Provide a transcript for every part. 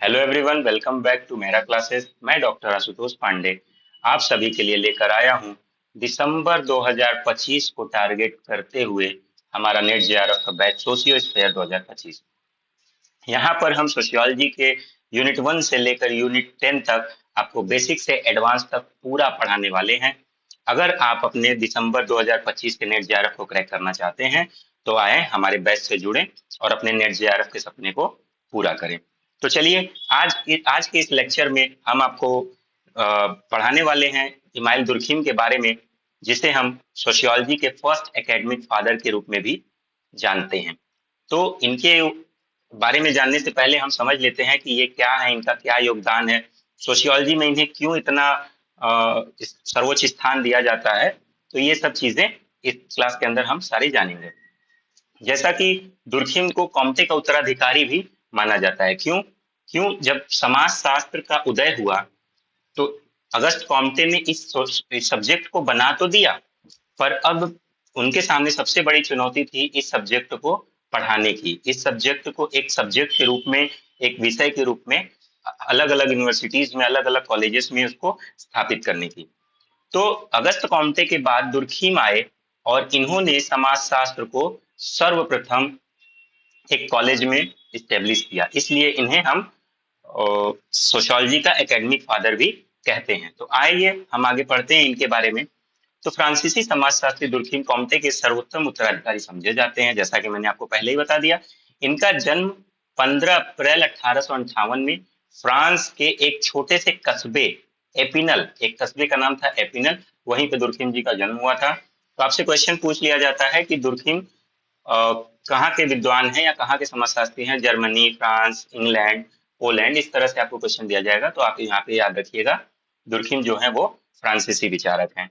Hello everyone, welcome back to मेरा classes. मैं doctor Ashutosh Pandey आप सभी के लिए लेकर आया हूं दिसंबर 2025 को टारगेट करते हुए हमारा नेट जेआरएफ का बैच सोशियो स्फेयर 2025। यहाँ पर हम सोशियोलॉजी के यूनिट 1 से लेकर यूनिट 10 तक आपको बेसिक से एडवांस तक पूरा पढ़ाने वाले हैं। अगर आप अपने दिसंबर 2025 के नेट जेआरएफ को क्रैक करना चाहते हैं तो आए हमारे बैच से जुड़ें और अपने नेट जेआरएफ के सपने को पूरा करें। तो चलिए आज के इस लेक्चर में हम आपको पढ़ाने वाले हैं इमाइल दुर्खिम के बारे में, जिसे हम सोशियोलॉजी के फर्स्ट एकेडमिक फादर के रूप में भी जानते हैं। तो इनके बारे में जानने से पहले हम समझ लेते हैं कि ये क्या है, इनका क्या योगदान है, सोशियोलॉजी में इन्हें क्यों इतना सर्वोच्च स्थान दिया जाता है। तो ये सब चीजें इस क्लास के अंदर हम सारी जानेंगे। जैसा कि दुर्खिम को कॉम्टे का उत्तराधिकारी भी माना जाता है। क्यों क्यों जब समाज शास्त्र का उदय हुआ तो अगस्त कॉम्टे ने इस सब्जेक्ट को बना तो दिया, पर अब उनके सामने सबसे बड़ी चुनौती थी इस सब्जेक्ट को पढ़ाने की, इस सब्जेक्ट को एक सब्जेक्ट के रूप में, एक विषय के रूप में अलग अलग यूनिवर्सिटीज में, अलग अलग कॉलेजेस में उसको स्थापित करने की। तो अगस्त कॉम्टे के बाद दुर्खिम आए और इन्होंने समाजशास्त्र को सर्वप्रथम एक कॉलेज में इस्टेब्लिश किया, इसलिए इन्हें हम सोशियोलॉजी का एकेडमिक फादर भी कहते हैं। तो आइए हम आगे पढ़ते हैं इनके बारे में। तो फ्रांसीसी समाजशास्त्री दुर्खिम कॉम्टे के सर्वोत्तम उत्तराधिकारी समझे जाते हैं, जैसा कि मैंने आपको पहले ही बता दिया। इनका जन्म 15 अप्रैल 1858 में फ्रांस के एक छोटे से कस्बे एपिनल, एक कस्बे का नाम था एपिनल, वहीं पे दुर्खिम जी का जन्म हुआ था। तो आपसे क्वेश्चन पूछ लिया जाता है कि दुर्खिम कहाँ के विद्वान हैं या कहाँ के समाजशास्त्री हैं, जर्मनी, फ्रांस, इंग्लैंड, पोलैंड, इस तरह से आपको क्वेश्चन दिया जाएगा। तो आप यहाँ पे याद रखिएगा दुर्खिम जो है वो फ्रांसीसी विचारक हैं।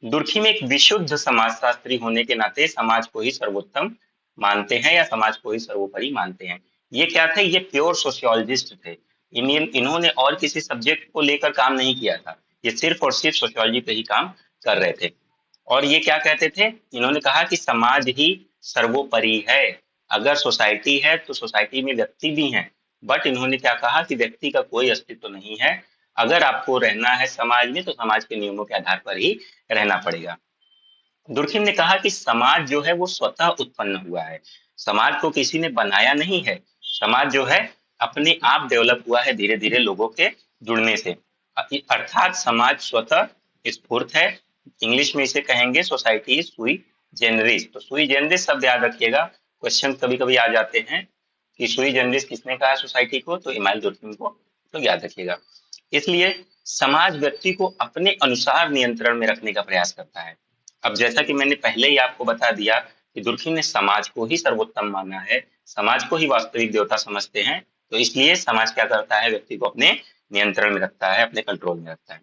दुर्खिम एक विशुद्ध समाजशास्त्री होने के नाते समाज को ही सर्वोत्तम मानते हैं या समाज को ही सर्वोपरि मानते हैं। ये क्या थे, ये प्योर सोशियोलॉजिस्ट थे। इन्होंने और किसी सब्जेक्ट को लेकर काम नहीं किया था, ये सिर्फ और सिर्फ सोशियोलॉजी पे ही काम कर रहे थे। और ये क्या कहते थे, इन्होंने कहा कि समाज ही सर्वोपरि है। अगर सोसाइटी है तो सोसाइटी में व्यक्ति भी हैं, बट इन्होंने क्या कहा कि व्यक्ति का कोई अस्तित्व नहीं है। अगर आपको रहना है समाज में तो समाज के नियमों के आधार पर ही रहना पड़ेगा। दुर्खिम ने कहा कि समाज जो है वो स्वतः उत्पन्न हुआ है, समाज को किसी ने बनाया नहीं है। समाज जो है अपने आप डेवलप हुआ है धीरे धीरे लोगों के जुड़ने से, अर्थात समाज स्वतः स्फूर्त है। इंग्लिश में इसे कहेंगे सोसाइटी सुई जेनरिस। तो सुई जेनरिस शब्द याद रखिएगा, क्वेश्चन कभी कभी आ जाते हैं कि सुई जेनरिस किसने कहा सोसाइटी को, तो इमाइल दुर्खिम को, तो याद रखिएगा। इसलिए समाज व्यक्ति को अपने अनुसार नियंत्रण में रखने का प्रयास करता है। अब जैसा कि मैंने पहले ही आपको बता दिया कि दुर्खिम ने समाज को ही सर्वोत्तम माना है, समाज को ही वास्तविक देवता समझते हैं, तो इसलिए समाज क्या करता है, व्यक्ति को अपने नियंत्रण में रखता है, अपने कंट्रोल में रखता है।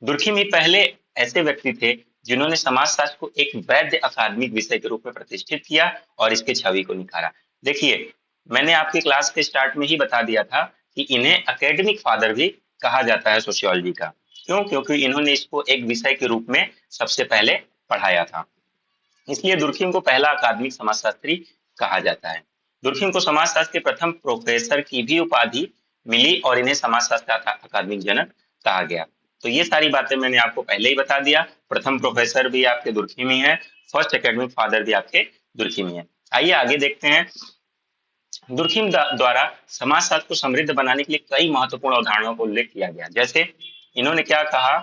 दुर्खिम ही पहले ऐसे व्यक्ति थे जिन्होंने समाजशास्त्र को एक वैध अकादमिक विषय के रूप में प्रतिष्ठित किया और इसके छवि को निखारा। देखिए, मैंने आपकी क्लास के स्टार्ट में ही बता दिया था कि इन्हें एकेडमिक फादर भी कहा जाता है सोशियोलॉजी का। क्यों? क्योंकि इन्होंने इसको एक विषय के रूप में सबसे पहले पढ़ाया था, इसलिए दुर्खिम को पहला अकादमिक समाजशास्त्री कहा जाता है। दुर्खिम को समाजशास्त्र के प्रथम प्रोफेसर की भी उपाधि मिली और इन्हें समाजशास्त्र का अकादमिक जनक कहा गया। तो ये सारी बातें मैंने आपको पहले ही बता दिया। प्रथम प्रोफेसर भी आपके दुर्खिम ही है, फर्स्ट एकेडमिक फादर भी आपके दुर्खिम ही है। आइए आगे देखते हैं। दुर्खिम द्वारा समाजशास्त्र को समृद्ध बनाने के लिए कई महत्वपूर्ण अवधारणाओं का उल्लेख किया गया। जैसे इन्होंने क्या कहा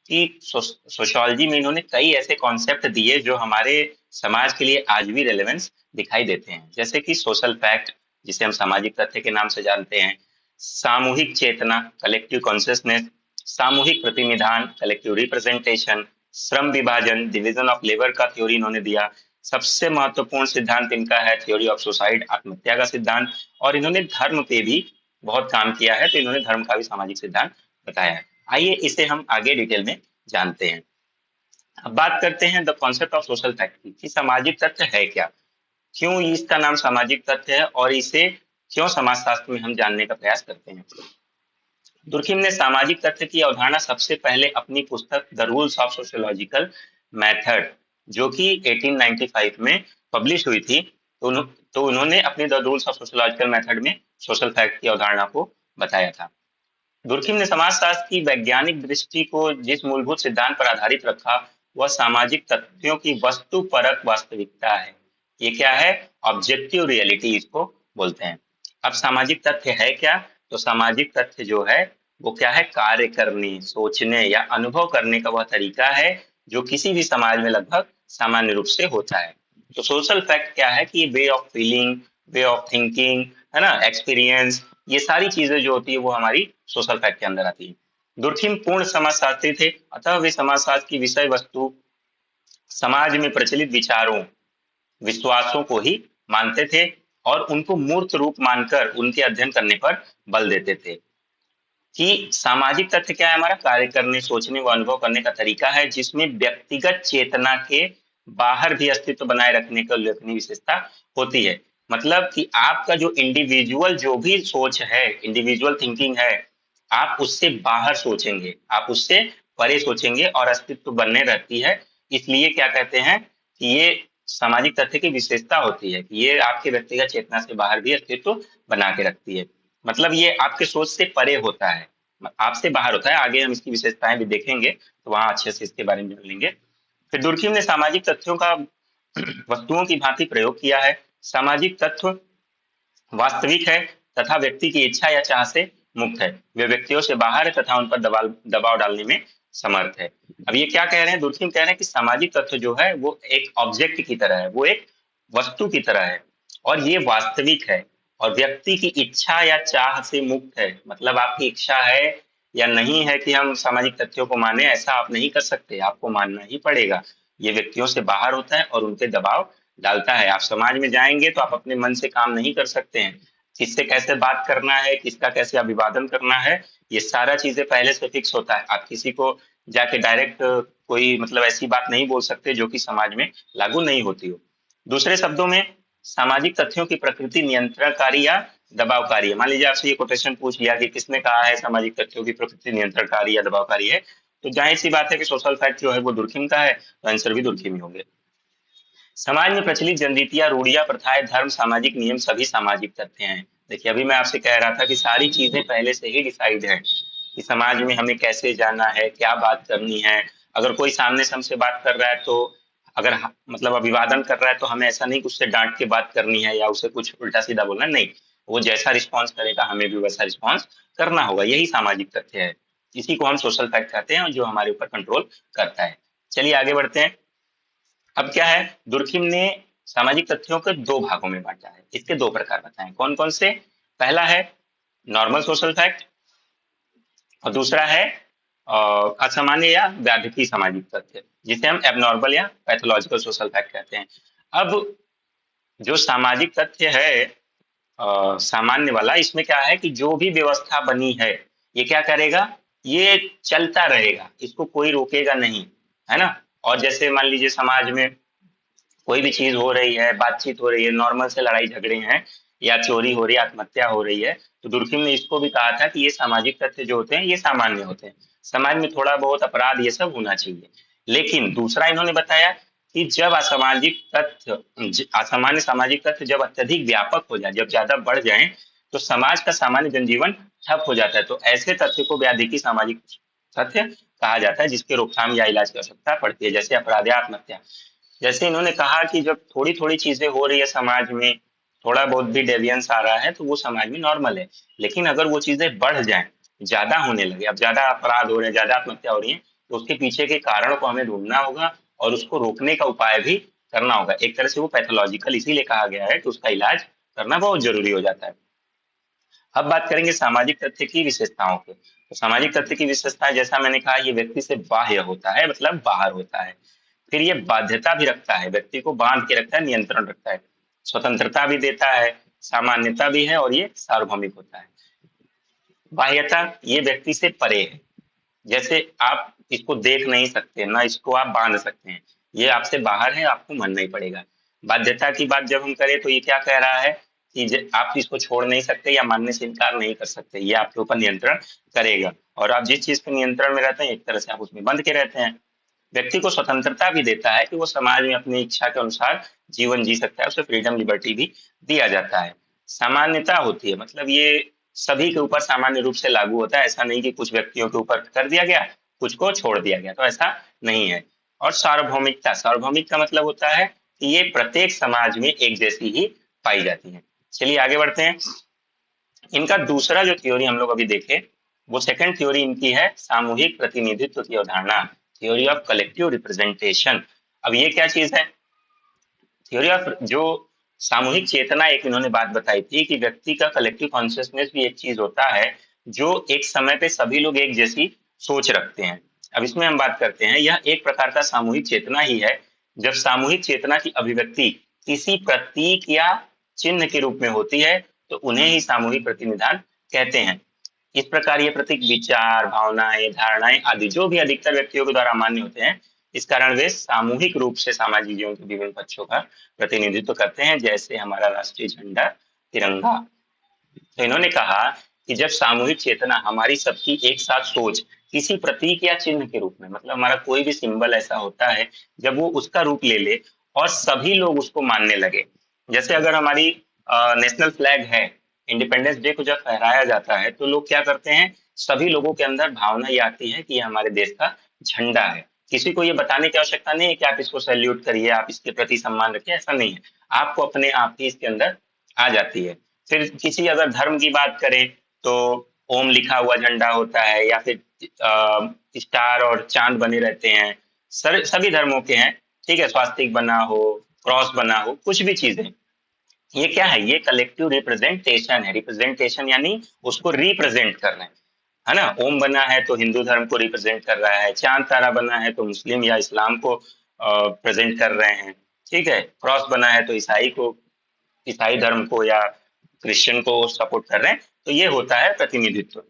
कि सोशियोलॉजी में इन्होंने कई ऐसे कॉन्सेप्ट दिए जो हमारे समाज के लिए आज भी रेलेवेंस दिखाई देते हैं, जैसे कि सोशल फैक्ट, जिसे हम सामाजिक तथ्य के नाम से जानते हैं, सामूहिक चेतना, कलेक्टिव कॉन्शियसनेस, सामूहिक प्रतिनिधान, कलेक्टिव रिप्रेजेंटेशन, श्रम विभाजन, डिवीजन ऑफ लेबर का थ्योरी इन्होंने दिया। सबसे महत्वपूर्ण सिद्धांत इनका है थ्योरी ऑफ सुसाइड, आत्महत्या का सिद्धांत। और इन्होंने धर्म पे भी बहुत काम किया है, तो इन्होंने धर्म का भी सामाजिक सिद्धांत बताया है। आइए इसे हम आगे डिटेल में जानते हैं। अब बात करते हैं the concept of social fact की, कि सामाजिक तथ्य है क्या, क्यों इसका नाम सामाजिक तथ्य है और इसे क्यों समाजशास्त्र में हम जानने का प्रयास करते हैं। दुर्खिम ने सामाजिक तथ्य की अवधारणा सबसे पहले अपनी पुस्तक the rules of sociological method, जो कि 1895 में पब्लिश हुई थी, तो उन्होंने अपनी the rules of sociological method में सोशल फैक्ट की अवधारणा को बताया था। दुर्खिम ने समाजशास्त्र की वैज्ञानिक दृष्टि को जिस मूलभूत सिद्धांत पर आधारित रखा, वह सामाजिक तथ्यों की वस्तुपरक वास्तविकता है। ये क्या है? ऑब्जेक्टिव रियलिटी इसको बोलते हैं। अब सामाजिक तथ्य है क्या? तो सामाजिक तथ्य जो है वो क्या है? कार्य करने, सोचने या अनुभव करने का वह तरीका है जो किसी भी समाज में लगभग सामान्य रूप से होता है। तो सोशल फैक्ट क्या है कि way of feeling, way of thinking, है ना, एक्सपीरियंस, ये सारी चीजें जो होती है वो हमारी सोशल फैक्ट के अंदर आती है। दुर्खिम पूर्ण समाजशास्त्री थे, अतः वे समाजशास्त्र की विषय वस्तु समाज में प्रचलित विचारों, विश्वासों को ही मानते थे और उनको मूर्त रूप मानकर उनके अध्ययन करने पर बल देते थे कि सामाजिक तथ्य क्या है? हमारा कार्य करने, सोचने व अनुभव करने का तरीका है जिसमें व्यक्तिगत चेतना के बाहर भी अस्तित्व बनाए रखने की उल्लेखनीय विशेषता होती है। मतलब कि आपका जो इंडिविजुअल जो भी सोच है, इंडिविजुअल थिंकिंग है, आप उससे बाहर सोचेंगे, आप उससे परे सोचेंगे और अस्तित्व बनने रहती है। इसलिए क्या कहते हैं कि ये सामाजिक तथ्य की विशेषता होती है कि ये आपके व्यक्तिगत चेतना से बाहर भी अस्तित्व बना के रखती है। मतलब ये आपके सोच से परे होता है, आपसे बाहर होता है। आगे हम इसकी विशेषताएं भी देखेंगे तो वहां अच्छे से इसके बारे में जान लेंगे। फिर दुर्खिम ने सामाजिक तथ्यों का वस्तुओं की भांति प्रयोग किया है। सामाजिक तत्व वास्तविक है तथा व्यक्ति की इच्छा या चाह से मुक्त है। वे व्यक्तियों से बाहर है तथा उन पर दबाव डालने में समर्थ है। अब ये क्या कह रहे हैं? दुर्खिम कह रहे हैं कि सामाजिक तत्व जो है वो एक ऑब्जेक्ट की तरह है, वो एक वस्तु की तरह है और ये वास्तविक है और व्यक्ति की इच्छा या चाह से मुक्त है। मतलब आपकी इच्छा है या नहीं है कि हम सामाजिक तथ्यों को माने, ऐसा आप नहीं कर सकते, आपको मानना ही पड़ेगा। ये व्यक्तियों से बाहर होता है और उनपे दबाव डालता है। आप समाज में जाएंगे तो आप अपने मन से काम नहीं कर सकते हैं। किससे कैसे बात करना है, किसका कैसे अभिवादन करना है, ये सारा चीजें पहले से फिक्स होता है। आप किसी को जाके डायरेक्ट कोई मतलब ऐसी बात नहीं बोल सकते जो कि समाज में लागू नहीं होती हो। दूसरे शब्दों में सामाजिक तथ्यों की प्रकृति नियंत्रणकारी या दबावकारी है। मान लीजिए आपसे ये कोटेशन पूछ लिया कि किसने कहा है सामाजिक तथ्यों की प्रकृति नियंत्रणकारी या दबावकारी है, तो जाहिर सी बात है कि सोशल फैक्ट जो है वो दुर्खिम का है, तो आंसर भी दुर्खिम ही होंगे। समाज में प्रचलित जनरीतियां, रूढ़ियां, प्रथाएं, धर्म, सामाजिक नियम सभी सामाजिक तथ्य हैं। देखिए अभी मैं आपसे कह रहा था कि सारी चीजें पहले से ही डिसाइड है कि समाज में हमें कैसे जाना है, क्या बात करनी है। अगर कोई सामने से हमसे बात कर रहा है तो अगर मतलब अभिवादन कर रहा है तो हमें ऐसा नहीं कि उससे डांट के बात करनी है या उसे कुछ उल्टा सीधा बोलना, नहीं। वो जैसा रिस्पॉन्स करेगा हमें भी वैसा रिस्पॉन्स करना होगा। यही सामाजिक तथ्य है। इसी को हम सोशल फैक्ट कहते हैं और जो हमारे ऊपर कंट्रोल करता है। चलिए आगे बढ़ते हैं। अब क्या है? दुर्खिम ने सामाजिक तथ्यों को दो भागों में बांटा है। इसके दो प्रकार बताएं, कौन कौन से? पहला है नॉर्मल सोशल फैक्ट और दूसरा है असामान्य या व्याधिकी सामाजिक तथ्य, जिसे हम एबनॉर्मल या पैथोलॉजिकल सोशल फैक्ट कहते हैं। अब जो सामाजिक तथ्य है सामान्य वाला, इसमें क्या है कि जो भी व्यवस्था बनी है ये क्या करेगा? ये चलता रहेगा, इसको कोई रोकेगा नहीं, है ना। और जैसे मान लीजिए समाज में कोई भी चीज हो रही है, बातचीत हो रही है, नॉर्मल से लड़ाई झगड़े हैं या चोरी हो रही है, आत्महत्या हो रही है, तो दुर्खिम ने इसको भी कहा था कि ये सामाजिक तथ्य जो होते हैं ये सामान्य होते हैं। समाज में थोड़ा बहुत अपराध ये सब होना चाहिए। लेकिन दूसरा इन्होंने बताया कि जब असामाजिक तथ्य, असामान्य सामाजिक तथ्य जब अत्यधिक व्यापक हो जाए, जब ज्यादा बढ़ जाए, तो समाज का सामान्य जनजीवन ठप हो जाता है। तो ऐसे तथ्य को व्याधिकी सामाजिक तथ्य कहा जाता है जिसके रोकथाम या इलाज की आवश्यकता पड़ती है, जैसे अपराध या आत्महत्या। जैसे इन्होंने कहा कि जब थोड़ी थोड़ी चीजें हो रही है समाज में, थोड़ा बहुत भी डेवियंस आ रहा है तो वो समाज में नॉर्मल है। लेकिन अगर वो चीजें बढ़ जाएं, ज्यादा होने लगे, अब ज्यादा अपराध हो रहे हैं, ज्यादा आत्महत्या हो रही है, तो उसके पीछे के कारण को हमें ढूंढना होगा और उसको रोकने का उपाय भी करना होगा। एक तरह से वो पैथोलॉजिकल इसीलिए कहा गया है कि उसका इलाज करना बहुत जरूरी हो जाता है। अब बात करेंगे सामाजिक तथ्य की विशेषताओं की। तो सामाजिक तथ्य की विशेषताएं, जैसा मैंने कहा, ये व्यक्ति से बाह्य होता है, मतलब बाहर होता है। फिर ये बाध्यता भी रखता है, व्यक्ति को बांध के रखता है, नियंत्रण रखता है, स्वतंत्रता भी देता है, सामान्यता भी है और ये सार्वभौमिक होता है। बाह्यता, ये व्यक्ति से परे है, जैसे आप इसको देख नहीं सकते ना, इसको आप बांध सकते हैं, ये आपसे बाहर है, आपको मानना ही पड़ेगा। बाध्यता की बात जब हम करें तो ये क्या कह रहा है कि आप इसको छोड़ नहीं सकते या मानने से इनकार नहीं कर सकते, ये आपके ऊपर नियंत्रण करेगा और आप जिस चीज के नियंत्रण में रहते हैं एक तरह से आप उसमें बंध के रहते हैं। व्यक्ति को स्वतंत्रता भी देता है कि वो समाज में अपनी इच्छा के अनुसार जीवन जी सकता है, उसे फ्रीडम लिबर्टी भी दिया जाता है। सामान्यता होती है, मतलब ये सभी के ऊपर सामान्य रूप से लागू होता है। ऐसा नहीं कि कुछ व्यक्तियों के ऊपर कर दिया गया, कुछ को छोड़ दिया गया, तो ऐसा नहीं है। और सार्वभौमिकता, सार्वभौमिक का मतलब होता है कि ये प्रत्येक समाज में एक जैसी ही पाई जाती है। चलिए आगे बढ़ते हैं। इनका दूसरा जो थ्योरी हम लोग अभी देखे, वो सेकंड थ्योरी इनकी है सामूहिक प्रतिनिधित्व की अवधारणा, थ्योरी ऑफ कलेक्टिव रिप्रेजेंटेशन। अब ये क्या चीज है? थ्योरी ऑफ जो सामूहिक चेतना, एक इन्होंने बात बताई थी कि व्यक्ति का कलेक्टिव कॉन्शियसनेस भी एक चीज होता है जो एक समय पे सभी लोग एक जैसी सोच रखते हैं। अब इसमें हम बात करते हैं, यह एक प्रकार का सामूहिक चेतना ही है। जब सामूहिक चेतना की अभिव्यक्ति किसी प्रतीक या चिन्ह के रूप में होती है तो उन्हें ही सामूहिक प्रतिनिधान कहते हैं। इस प्रकार ये प्रतीक विचार, भावनाएं, धारणाएं आदि जो भी अधिकतर व्यक्तियों के द्वारा मान्य होते हैं, इस कारण वे सामूहिक रूप से सामाजिक जीवन के विभिन्न पक्षों का प्रतिनिधित्व करते हैं, जैसे हमारा राष्ट्रीय झंडा, तिरंगा। तो इन्होंने कहा कि जब सामूहिक चेतना, हमारी सबकी एक साथ सोच किसी प्रतीक या चिन्ह के रूप में, मतलब हमारा कोई भी सिंबल ऐसा होता है, जब वो उसका रूप ले ले और सभी लोग उसको मानने लगे। जैसे अगर हमारी नेशनल फ्लैग है, इंडिपेंडेंस डे को जब फहराया जाता है तो लोग क्या करते हैं, सभी लोगों के अंदर भावना ये आती है कि ये हमारे देश का झंडा है। किसी को ये बताने की आवश्यकता नहीं है कि आप इसको सैल्यूट करिए, आप इसके प्रति सम्मान रखिए, ऐसा नहीं है। आपको अपने आप ही इसके अंदर आ जाती है। फिर किसी अगर धर्म की बात करें तो ओम लिखा हुआ झंडा होता है, या फिर स्टार और चांद बने रहते हैं, सभी धर्मों के हैं, ठीक है, स्वास्तिक बना हो, क्रॉस बना हो, कुछ भी चीजें, ये क्या है, ये कलेक्टिव रिप्रेजेंटेशन है। रिप्रेजेंटेशन यानी उसको रिप्रेजेंट करना है ना। ओम बना है तो हिंदू धर्म को रिप्रेजेंट कर रहा है, चांद तारा बना है तो मुस्लिम या इस्लाम को प्रेजेंट कर रहे हैं, ठीक है, क्रॉस बना है तो ईसाई धर्म को या क्रिश्चियन को सपोर्ट कर रहे हैं। तो ये होता है प्रतिनिधित्व।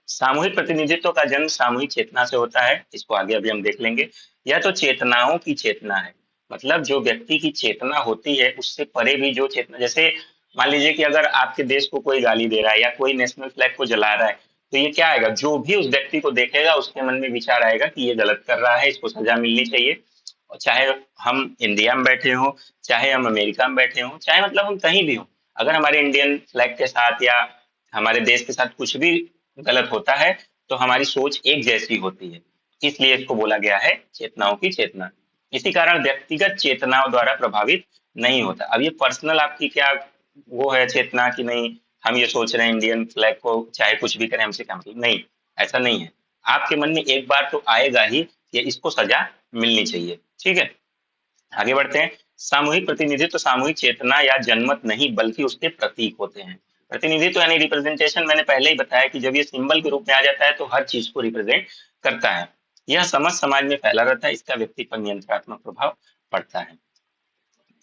सामूहिक प्रतिनिधित्व का जन्म सामूहिक चेतना से होता है, इसको आगे अभी हम देख लेंगे। यह तो चेतनाओं की चेतना है, मतलब जो व्यक्ति की चेतना होती है उससे परे भी जो चेतना, जैसे मान लीजिए कि अगर आपके देश को कोई गाली दे रहा है या कोई नेशनल फ्लैग को जला रहा है, तो ये क्या आएगा, जो भी उस व्यक्ति को देखेगा उसके मन में विचार आएगा कि ये गलत कर रहा है, इसको सजा मिलनी चाहिए। और चाहे हम इंडिया में बैठे हों, चाहे हम अमेरिका में बैठे हों, चाहे मतलब हम कहीं भी हों, अगर हमारे इंडियन फ्लैग के साथ या हमारे देश के साथ कुछ भी गलत होता है तो हमारी सोच एक जैसी होती है। इसलिए इसको बोला गया है चेतनाओं की चेतना। इसी कारण व्यक्तिगत चेतनाओं द्वारा प्रभावित नहीं होता। अब ये पर्सनल आपकी क्या वो है चेतना कि नहीं, हम ये सोच रहे हैं इंडियन फ्लैग को चाहे कुछ भी करें हमसे क्या मतलब, नहीं, ऐसा नहीं है। आपके मन में एक बार तो आएगा ही कि इसको सजा मिलनी चाहिए, ठीक है। आगे बढ़ते हैं। सामूहिक प्रतिनिधित्व सामूहिक चेतना या जनमत नहीं बल्कि उसके प्रतीक होते हैं। प्रतिनिधित्व यानी रिप्रेजेंटेशन, मैंने पहले ही बताया कि जब ये सिंबल के रूप में आ जाता है तो हर चीज को रिप्रेजेंट करता है। यह समझ समाज में फैला रहता है, इसका व्यक्ति पर नियंत्रणात्मक प्रभाव पड़ता है।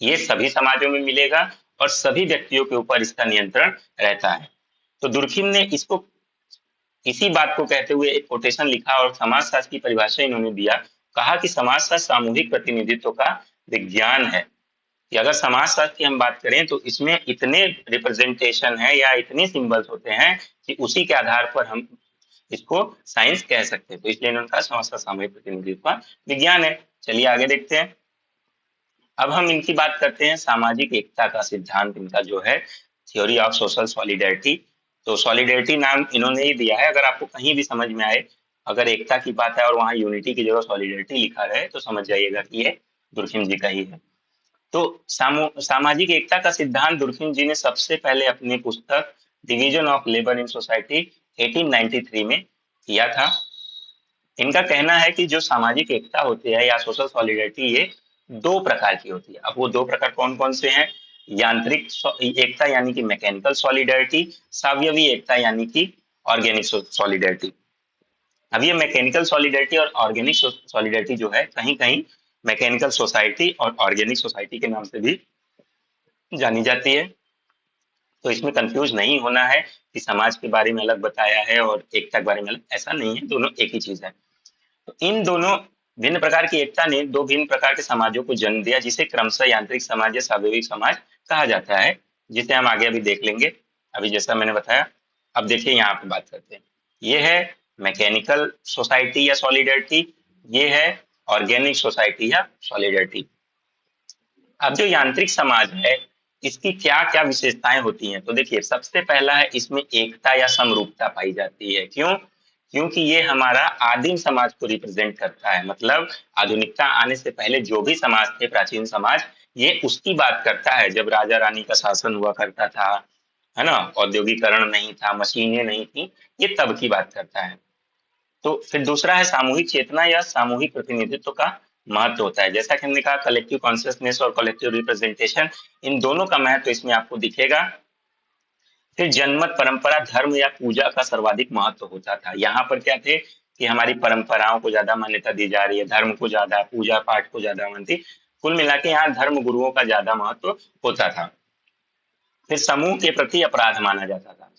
ये सभी समाजों में मिलेगा और सभी व्यक्तियों के ऊपर इसका नियंत्रण रहता है। तो दुर्खिम ने इसको, इसी बात को कहते हुए एक कोटेशन लिखा और समाजशास्त्र की परिभाषा इन्होंने दिया। कहा कि समाजशास्त्र सामूहिक प्रतिनिधित्व का विज्ञान है। कि अगर समाजशास्त्र की हम बात करें तो इसमें इतने रिप्रेजेंटेशन है या इतने सिंबल्स होते हैं कि उसी के आधार पर हम इसको साइंस कह सकते हैं। तो इसलिए इन्होंने कहा समाजशास्त्र सामूहिक प्रतिनिधित्व का विज्ञान है। चलिए आगे देखते हैं। अब हम इनकी बात करते हैं सामाजिक एकता का सिद्धांत, इनका जो है थ्योरी ऑफ सोशल सॉलिडेरिटी। तो सॉलिडेरिटी नाम इन्होंने ही दिया है। अगर आपको कहीं भी समझ में आए, अगर एकता की बात है और वहां यूनिटी की जगह सॉलिडेरिटी लिखा रहे तो समझ जाइएगा कि ये दुर्खिम जी का ही है। तो सामाजिक एकता का सिद्धांत दुर्खिम जी ने सबसे पहले अपनी पुस्तक division of labour in society 1893 में किया था। इनका कहना है कि जो सामाजिक एकता होती है या सोशल सॉलिडेरिटी, ये दो प्रकार की होती है। अब वो दो प्रकार कौन कौन से हैं? यांत्रिक एकता यानी कि मैकेनिकल सॉलिडेरिटी, सावयवी एकता यानी कि ऑर्गेनिक सॉलिडेरिटी। अब ये मैकेनिकल सॉलिडेरिटी और ऑर्गेनिक सॉलिडेरिटी जो है, कहीं कहीं मैकेनिकल सोसाइटी और ऑर्गेनिक सोसाइटी के नाम से भी जानी जाती है। तो इसमें कंफ्यूज नहीं होना है कि समाज के बारे में अलग बताया है और एकता के बारे में अलग, ऐसा नहीं है, दोनों एक ही चीज है। तो इन दोनों भिन्न प्रकार की एकता ने दो भिन्न प्रकार के समाजों को जन्म दिया, जिसे क्रमशः यांत्रिक समाज या स्वाभाविक समाज कहा जाता है, जिसे हम आगे अभी देख लेंगे। अभी जैसा मैंने बताया, अब देखिए यहाँ पे बात करते हैं। ये है मैकेनिकल सोसाइटी या सॉलिडेरिटी, ये है ऑर्गेनिक सोसाइटी या सॉलिडेरिटी। अब जो यांत्रिक समाज है, इसकी क्या क्या विशेषताएं होती हैं? तो देखिए, सबसे पहला है इसमें एकता या समरूपता पाई जाती है। क्यों? क्योंकि ये हमारा आदिम समाज को रिप्रेजेंट करता है। मतलब आधुनिकता आने से पहले जो भी समाज थे, प्राचीन समाज, ये उसकी बात करता है जब राजा रानी का शासन हुआ करता था, है ना, औद्योगिकरण नहीं था, मशीनें नहीं थी, ये तब की बात करता है। तो फिर दूसरा है सामूहिक चेतना या सामूहिक प्रतिनिधित्व का महत्व होता है। जैसा कि हमने कहा, कलेक्टिव कॉन्शियसनेस और कलेक्टिव रिप्रेजेंटेशन, इन दोनों का महत्व इसमें आपको दिखेगा। फिर जनमत परंपरा, धर्म या पूजा का सर्वाधिक महत्व होता था। यहाँ पर क्या थे कि हमारी परंपराओं को ज्यादा मान्यता दी जा रही है, धर्म को ज्यादा, पूजा पाठ को ज्यादा मानती। कुल मिला के यहाँ धर्म गुरुओं का ज्यादा महत्व होता था। फिर समूह के प्रति अपराध माना जाता था।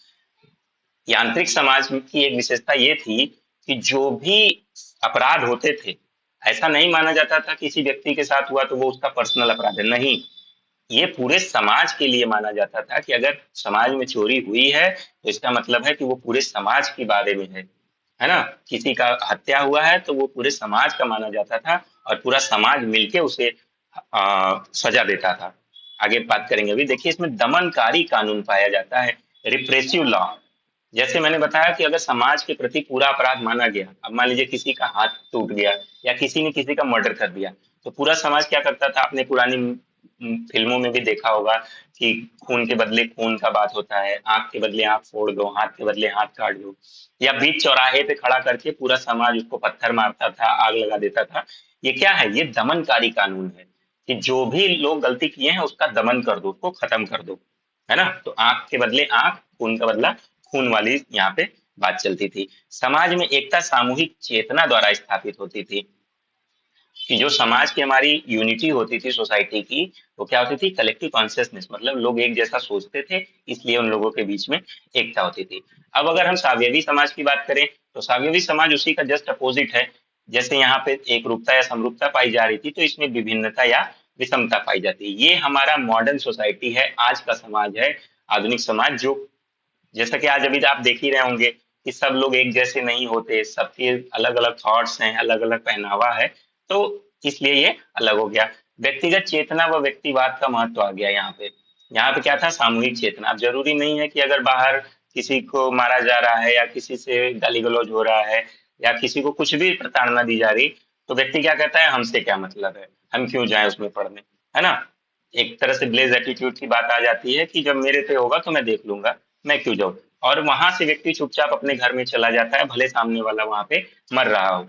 यांत्रिक समाज की एक विशेषता ये थी कि जो भी अपराध होते थे, ऐसा नहीं माना जाता था किसी व्यक्ति के साथ हुआ तो वो उसका पर्सनल अपराध है, नहीं, ये पूरे समाज के लिए माना जाता था कि अगर समाज में चोरी हुई है तो इसका मतलब है कि वो पूरे समाज के बारे में है ना। किसी का हत्या हुआ है तो वो पूरे समाज का माना जाता था और पूरा समाज मिलके उसे सजा देता था। आगे बात करेंगे। अभी देखिए, इसमें दमनकारी कानून पाया जाता है, रिप्रेसिव लॉ। जैसे मैंने बताया कि अगर समाज के प्रति पूरा अपराध माना गया, अब मान लीजिए किसी का हाथ टूट गया या किसी ने किसी का मर्डर कर दिया, तो पूरा समाज क्या करता था? आपने पुरानी फिल्मों में भी देखा होगा कि खून के बदले खून का बात होता है, आंख के बदले आंख फोड़ दो, हाथ के बदले हाथ काट दो, या बीच चौराहे पे खड़ा करके पूरा समाज उसको पत्थर मारता था, आग लगा देता था। ये क्या है? ये दमनकारी कानून है कि जो भी लोग गलती किए हैं उसका दमन कर दो, उसको खत्म कर दो, है ना। तो आंख के बदले आंख, खून का बदला खून वाली यहाँ पे बात चलती थी। समाज में एकता सामूहिक चेतना द्वारा स्थापित होती थी कि जो समाज की हमारी यूनिटी होती थी सोसाइटी की, वो क्या होती थी? कलेक्टिव कॉन्शियसनेस, मतलब लोग एक जैसा सोचते थे, इसलिए उन लोगों के बीच में एकता होती थी। अब अगर हम सावयवी समाज की बात करें तो सावयवी समाज उसी का जस्ट अपोजिट है। जैसे यहाँ पे एक रूपता या समरूपता पाई जा रही थी, तो इसमें विभिन्नता या विषमता पाई जाती है। ये हमारा मॉडर्न सोसाइटी है, आज का समाज है, आधुनिक समाज। जो जैसा कि आज अभी आप देख ही रहे होंगे कि सब लोग एक जैसे नहीं होते, सबके अलग अलग थॉट्स हैं, अलग अलग पहनावा है, तो इसलिए ये अलग हो गया। व्यक्तिगत चेतना व व्यक्तिवाद का महत्व आ गया यहाँ पे क्या था? सामूहिक चेतना। अब जरूरी नहीं है कि अगर बाहर किसी को मारा जा रहा है या किसी से गाली गलौज हो रहा है या किसी को कुछ भी प्रताड़ना दी जा रही, तो व्यक्ति क्या कहता है? हमसे क्या मतलब है, हम क्यों जाए उसमें पढ़ने, है ना। एक तरह से ब्लेज एटीट्यूड की बात आ जाती है कि जब मेरे पे होगा तो मैं देख लूंगा, मैं क्यों जाऊं। और वहां से व्यक्ति चुपचाप अपने घर में चला जाता है, भले सामने वाला वहां पे मर रहा हो।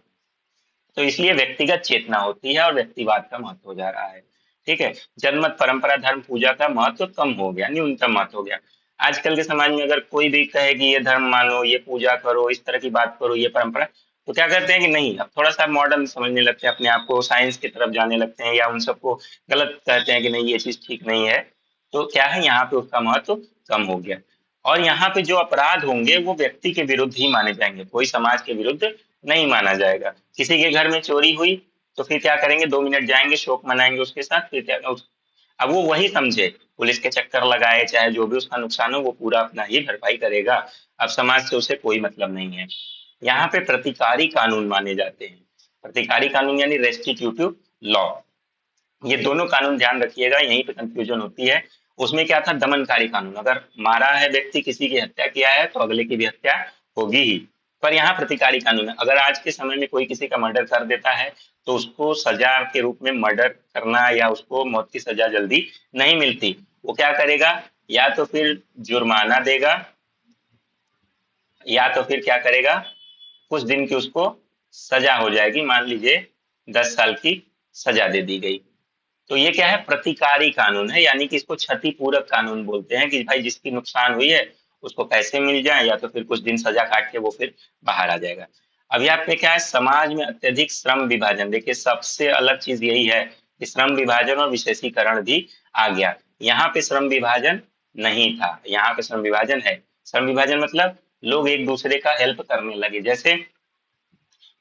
तो इसलिए व्यक्तिगत चेतना होती है और व्यक्तिवाद का महत्व हो जा रहा है। ठीक है। जनमत परंपरा, धर्म, पूजा का महत्व कम हो गया, न्यूनतम महत्व हो गया। आजकल के समाज में अगर कोई भी कहे कि ये धर्म मानो, ये पूजा करो, इस तरह की बात करो, ये परंपरा, तो क्या करते हैं कि नहीं, अब थोड़ा सा मॉडर्न समझने लगते हैं अपने आप को, साइंस की तरफ जाने लगते हैं, या उन सबको गलत कहते हैं कि नहीं, ये चीज ठीक नहीं है। तो क्या है, यहाँ पे उसका महत्व कम हो गया। और यहाँ पे जो अपराध होंगे वो व्यक्ति के विरुद्ध ही माने जाएंगे, कोई समाज के विरुद्ध नहीं माना जाएगा। किसी के घर में चोरी हुई तो फिर क्या करेंगे? 2 मिनट जाएंगे, शोक मनाएंगे उसके साथ, फिर क्या अब वो वही समझे, पुलिस के चक्कर लगाए, चाहे जो भी उसका नुकसान हो वो पूरा अपना ही भरपाई करेगा। अब समाज से उसे कोई मतलब नहीं है। यहाँ पे प्रतिकारी कानून माने जाते हैं। प्रतिकारी कानून यानी रेस्टिट्यूटिव लॉ। ये दोनों कानून ध्यान रखिएगा, यहीं पे कंफ्यूजन होती है। उसमें क्या था? दमनकारी कानून, अगर मारा है व्यक्ति, किसी की हत्या किया है तो अगले की भी हत्या होगी ही। पर यहाँ प्रतिकारी कानून है, अगर आज के समय में कोई किसी का मर्डर कर देता है तो उसको सजा के रूप में मर्डर करना या उसको मौत की सजा जल्दी नहीं मिलती। वो क्या करेगा? या तो फिर जुर्माना देगा, या तो फिर क्या करेगा, कुछ दिन की उसको सजा हो जाएगी, मान लीजिए 10 साल की सजा दे दी गई। तो ये क्या है? प्रतिकारी कानून है, यानी कि इसको क्षतिपूरक कानून बोलते हैं कि भाई जिसकी नुकसान हुई है उसको पैसे मिल जाए, या तो फिर कुछ दिन सजा काट के वो फिर बाहर आ जाएगा। अब यहाँ पे क्या है? समाज में अत्यधिक श्रम विभाजन। देखिए, सबसे अलग चीज यही है कि श्रम विभाजन और विशेषीकरण भी आ गया। यहाँ पे श्रम विभाजन नहीं था, यहाँ पे श्रम विभाजन है। श्रम विभाजन मतलब लोग एक दूसरे का हेल्प करने लगे। जैसे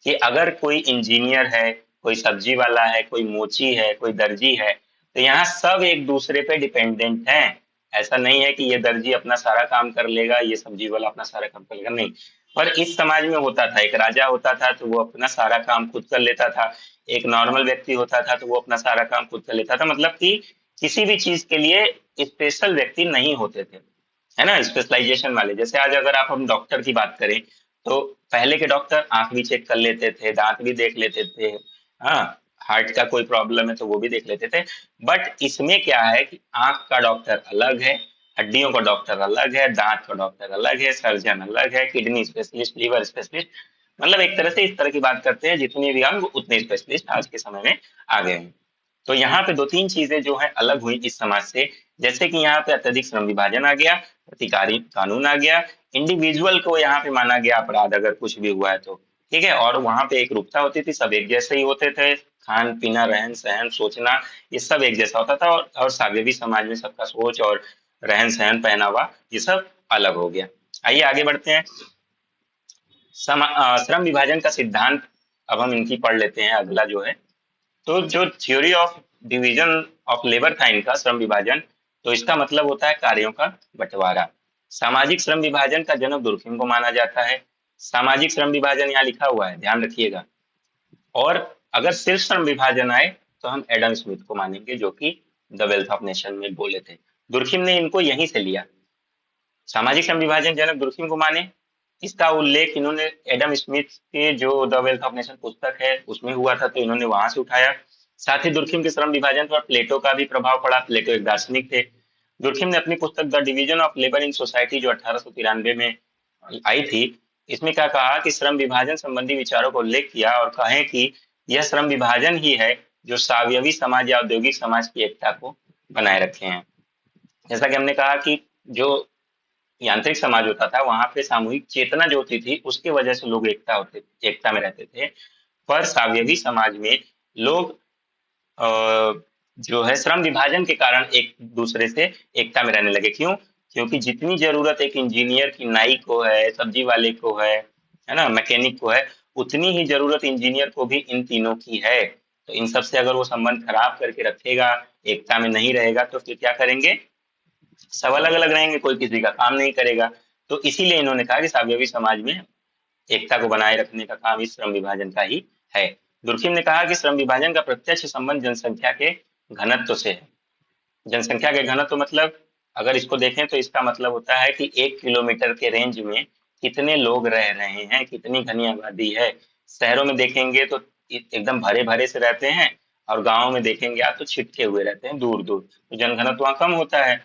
कि अगर कोई इंजीनियर है, कोई सब्जी वाला है, कोई मोची है, कोई दर्जी है, तो यहाँ सब एक दूसरे पे डिपेंडेंट हैं। ऐसा नहीं है कि ये दर्जी अपना सारा काम कर लेगा, ये सब्जी वाला अपना सारा काम कर लेगा, नहीं। पर इस समाज में होता था, एक राजा होता था तो वो अपना सारा काम खुद कर लेता था, एक नॉर्मल व्यक्ति होता था तो वो अपना सारा काम खुद कर लेता था। मतलब कि किसी भी चीज के लिए स्पेशल व्यक्ति नहीं होते थे, है ना, स्पेशलाइजेशन वाले। जैसे आज अगर आप हम डॉक्टर की बात करें तो पहले के डॉक्टर आंख भी चेक कर लेते थे, दांत भी देख लेते थे, हाँ, हार्ट का कोई प्रॉब्लम है तो वो भी देख लेते थे। बट इसमें क्या है कि आंख का डॉक्टर अलग है, हड्डियों का डॉक्टर अलग है, दांत का डॉक्टर अलग है, सर्जन अलग है, किडनी स्पेशलिस्ट, लीवर स्पेशलिस्ट, मतलब एक तरह से इस तरह की बात करते हैं, जितने भी अंग उतने स्पेशलिस्ट आज के समय में आ गए हैं। तो यहाँ पे दो तीन चीजें जो है अलग हुई इस समाज से, जैसे कि यहाँ पे अत्यधिक श्रम विभाजन आ गया, प्रतिकारी कानून आ गया, इंडिविजुअल को यहाँ पे माना गया अपराध अगर कुछ भी हुआ है तो, ठीक है, और वहां पे एक रूपता होती थी, सब एक जैसे ही होते थे, खान पीना, रहन सहन, सोचना, ये सब एक जैसा होता था। और साम्यवादी समाज में सबका सोच और रहन सहन, पहनावा, ये सब अलग हो गया। आइए आगे बढ़ते हैं। श्रम विभाजन का सिद्धांत अब हम इनकी पढ़ लेते हैं, अगला जो है। तो जो theory of division of labour था इनका, श्रम विभाजन, तो इसका मतलब होता है कार्यों का बंटवारा। सामाजिक श्रम विभाजन का जन्म दुर्खिम को माना जाता है। सामाजिक श्रम विभाजन यहाँ लिखा हुआ है, ध्यान रखिएगा। और अगर सिर्फ श्रम विभाजन आए तो हम एडम स्मिथ को मानेंगे, जो कि द वेल्थ ऑफ नेशन में बोले थे। दुर्खिम ने इनको यहीं से लिया। सामाजिक श्रम विभाजन जनक दुर्खिम को माने, इसका उल्लेख इन्होंने एडम स्मिथ के जो द वेल्थ ऑफ नेशन पुस्तक है उसमें हुआ था, तो इन्होंने वहां से उठाया। साथ ही दुर्खिम के श्रम विभाजन पर प्लेटो का भी प्रभाव पड़ा, प्लेटो एक दार्शनिक थे। दुर्खिम ने अपनी पुस्तक the division of labour in society जो 1893 में आई थी, इसमें क्या कहा कि श्रम विभाजन संबंधी विचारों का उल्लेख किया और कहें कि यह श्रम विभाजन ही है जो सावयवी समाज या औद्योगिक समाज की एकता को बनाए रखे हैं। जैसा कि हमने कहा कि जो यांत्रिक समाज होता था वहां पे सामूहिक चेतना जो होती थी उसके वजह से लोग एकता में रहते थे। पर सावयवी समाज में लोग जो है श्रम विभाजन के कारण एक दूसरे से एकता में रहने लगे। क्यों? क्योंकि जितनी जरूरत एक इंजीनियर की, नाई को है, सब्जी वाले को है ना, मैकेनिक को है, उतनी ही जरूरत इंजीनियर को भी इन तीनों की है। तो इन सबसे अगर वो संबंध खराब करके रखेगा, एकता में नहीं रहेगा, तो फिर क्या करेंगे, सब अलग अलग रहेंगे, कोई किसी का काम नहीं करेगा। तो इसीलिए इन्होंने कहा कि साम्यवादी समाज में एकता को बनाए रखने का काम इस श्रम विभाजन का ही है। दुर्खिम ने कहा कि श्रम विभाजन का प्रत्यक्ष संबंध जनसंख्या के घनत्व से है। जनसंख्या के घनत्व मतलब अगर इसको देखें तो इसका मतलब होता है कि 1 किलोमीटर के रेंज में कितने लोग रह रहे हैं, कितनी घनी आबादी है। शहरों में देखेंगे तो एकदम भरे भरे से रहते हैं, और गाँव में देखेंगे आप तो छिटके हुए रहते हैं दूर दूर, तो जनघनत्व वहाँ कम होता है।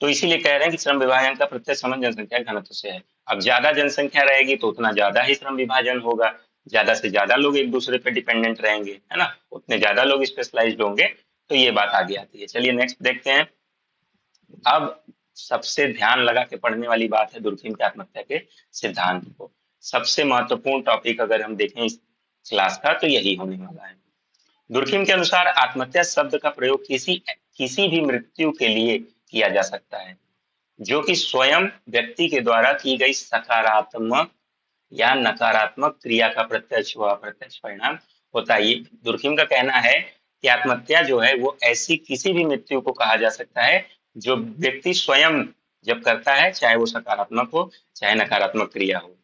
तो इसीलिए कह रहे हैं कि श्रम विभाजन का प्रत्यक्ष संबंध जनसंख्या घनत्व से है। अब ज्यादा जनसंख्या रहेगी तो उतना ज्यादा ही श्रम विभाजन होगा, ज्यादा से ज्यादा लोग एक दूसरे पे डिपेंडेंट रहेंगे, है ना, उतने ज्यादा लोग स्पेशलाइज्ड होंगे। तो ये बात आगे आती है। चलिए नेक्स्ट देखते हैं। अब सबसे ध्यान लगा के पढ़ने वाली बात है दुर्खिम के आत्महत्या के सिद्धांत को। सबसे महत्वपूर्ण टॉपिक अगर हम देखें इस क्लास का तो यही होने वाला है। दुर्खिम के अनुसार आत्महत्या शब्द का प्रयोग किसी भी मृत्यु के लिए किया जा सकता है जो कि स्वयं व्यक्ति के द्वारा की गई सकारात्मक या नकारात्मक क्रिया का प्रत्यक्ष व अप्रत्यक्ष परिणाम होता है। ये दुर्खिम का कहना है कि आत्महत्या जो है वो ऐसी किसी भी मृत्यु को कहा जा सकता है जो व्यक्ति स्वयं जब करता है, चाहे वो सकारात्मक हो चाहे नकारात्मक क्रिया हो,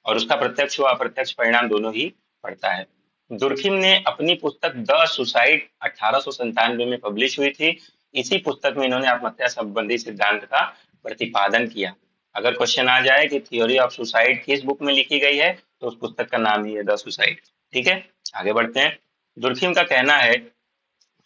और उसका प्रत्यक्ष व अप्रत्यक्ष परिणाम दोनों ही पड़ता है। दुर्खिम ने अपनी पुस्तक द सुसाइड 1897 में पब्लिश हुई थी। इसी पुस्तक में इन्होंने आत्महत्या संबंधी सिद्धांत का प्रतिपादन किया। अगर क्वेश्चन आ जाए कि थ्योरी ऑफ सुसाइड किस बुक में लिखी गई है तो उस पुस्तक का नाम ही है द सुसाइड। ठीक है, आगे बढ़ते हैं। दुर्खिम का कहना है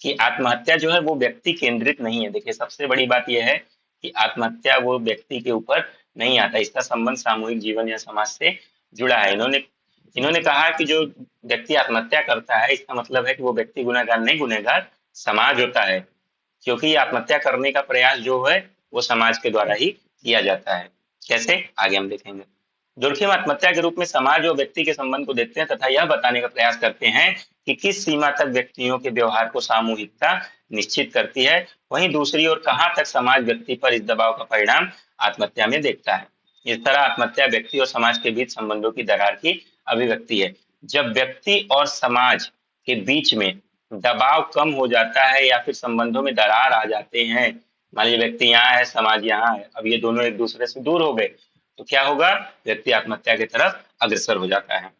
कि आत्महत्या जो है वो व्यक्ति केंद्रित नहीं है। देखिए सबसे बड़ी बात यह है कि आत्महत्या वो व्यक्ति के ऊपर नहीं आता, इसका संबंध सामूहिक जीवन या समाज से जुड़ा है। इन्होंने कहा कि जो व्यक्ति आत्महत्या करता है इसका मतलब है कि वो व्यक्ति गुनहगार नहीं, गुनहगार समाज होता है, क्योंकि आत्महत्या करने का प्रयास जो है वो समाज के द्वारा ही किया जाता है। कैसे, आगे हम देखेंगे। दुर्खिम आत्महत्या के रूप में समाज और व्यक्ति के संबंध को देखते हैं तथा यह बताने का प्रयास करते हैं कि किस सीमा तक व्यक्तियों के व्यवहार को सामूहिकता निश्चित करती है, वहीं दूसरी ओर कहां तक समाज व्यक्ति पर इस दबाव का परिणाम आत्महत्या में देखता है। इस तरह आत्महत्या व्यक्ति और समाज के बीच संबंधों की दरार की अभिव्यक्ति है। जब व्यक्ति और समाज के बीच में दबाव कम हो जाता है या फिर संबंधों में दरार आ जाते हैं, मान लीजिए व्यक्ति यहाँ है, समाज यहाँ है, अब ये दोनों एक दूसरे से दूर हो गए, तो क्या होगा, व्यक्ति आत्महत्या की तरफ अग्रसर हो जाता है।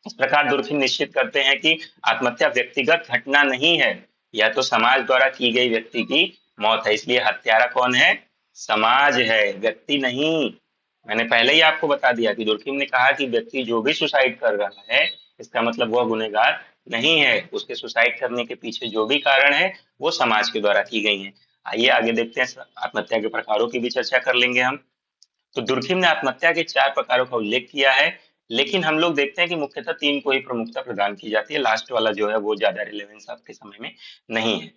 इस प्रकार दुर्खिम निश्चित करते हैं कि आत्महत्या व्यक्तिगत घटना नहीं है, यह तो समाज द्वारा की गई व्यक्ति की मौत है, इसलिए हत्यारा कौन है? समाज है, व्यक्ति नहीं। मैंने पहले ही आपको बता दिया कि दुर्खिम ने कहा कि व्यक्ति जो भी सुसाइड कर रहा है इसका मतलब वह गुनहगार नहीं है, उसके सुसाइड करने के पीछे जो भी कारण है वो समाज के द्वारा की गई है। आइए आगे देखते हैं, आत्महत्या के प्रकारों की भी चर्चा कर लेंगे हम। तो दुर्खिम ने आत्महत्या के 4 प्रकारों का उल्लेख किया है, लेकिन हम लोग देखते हैं कि मुख्यतः 3 को ही प्रमुखता प्रदान की जाती है। लास्ट वाला जो है वो ज्यादा रिलेवेंस आपके समय में नहीं है,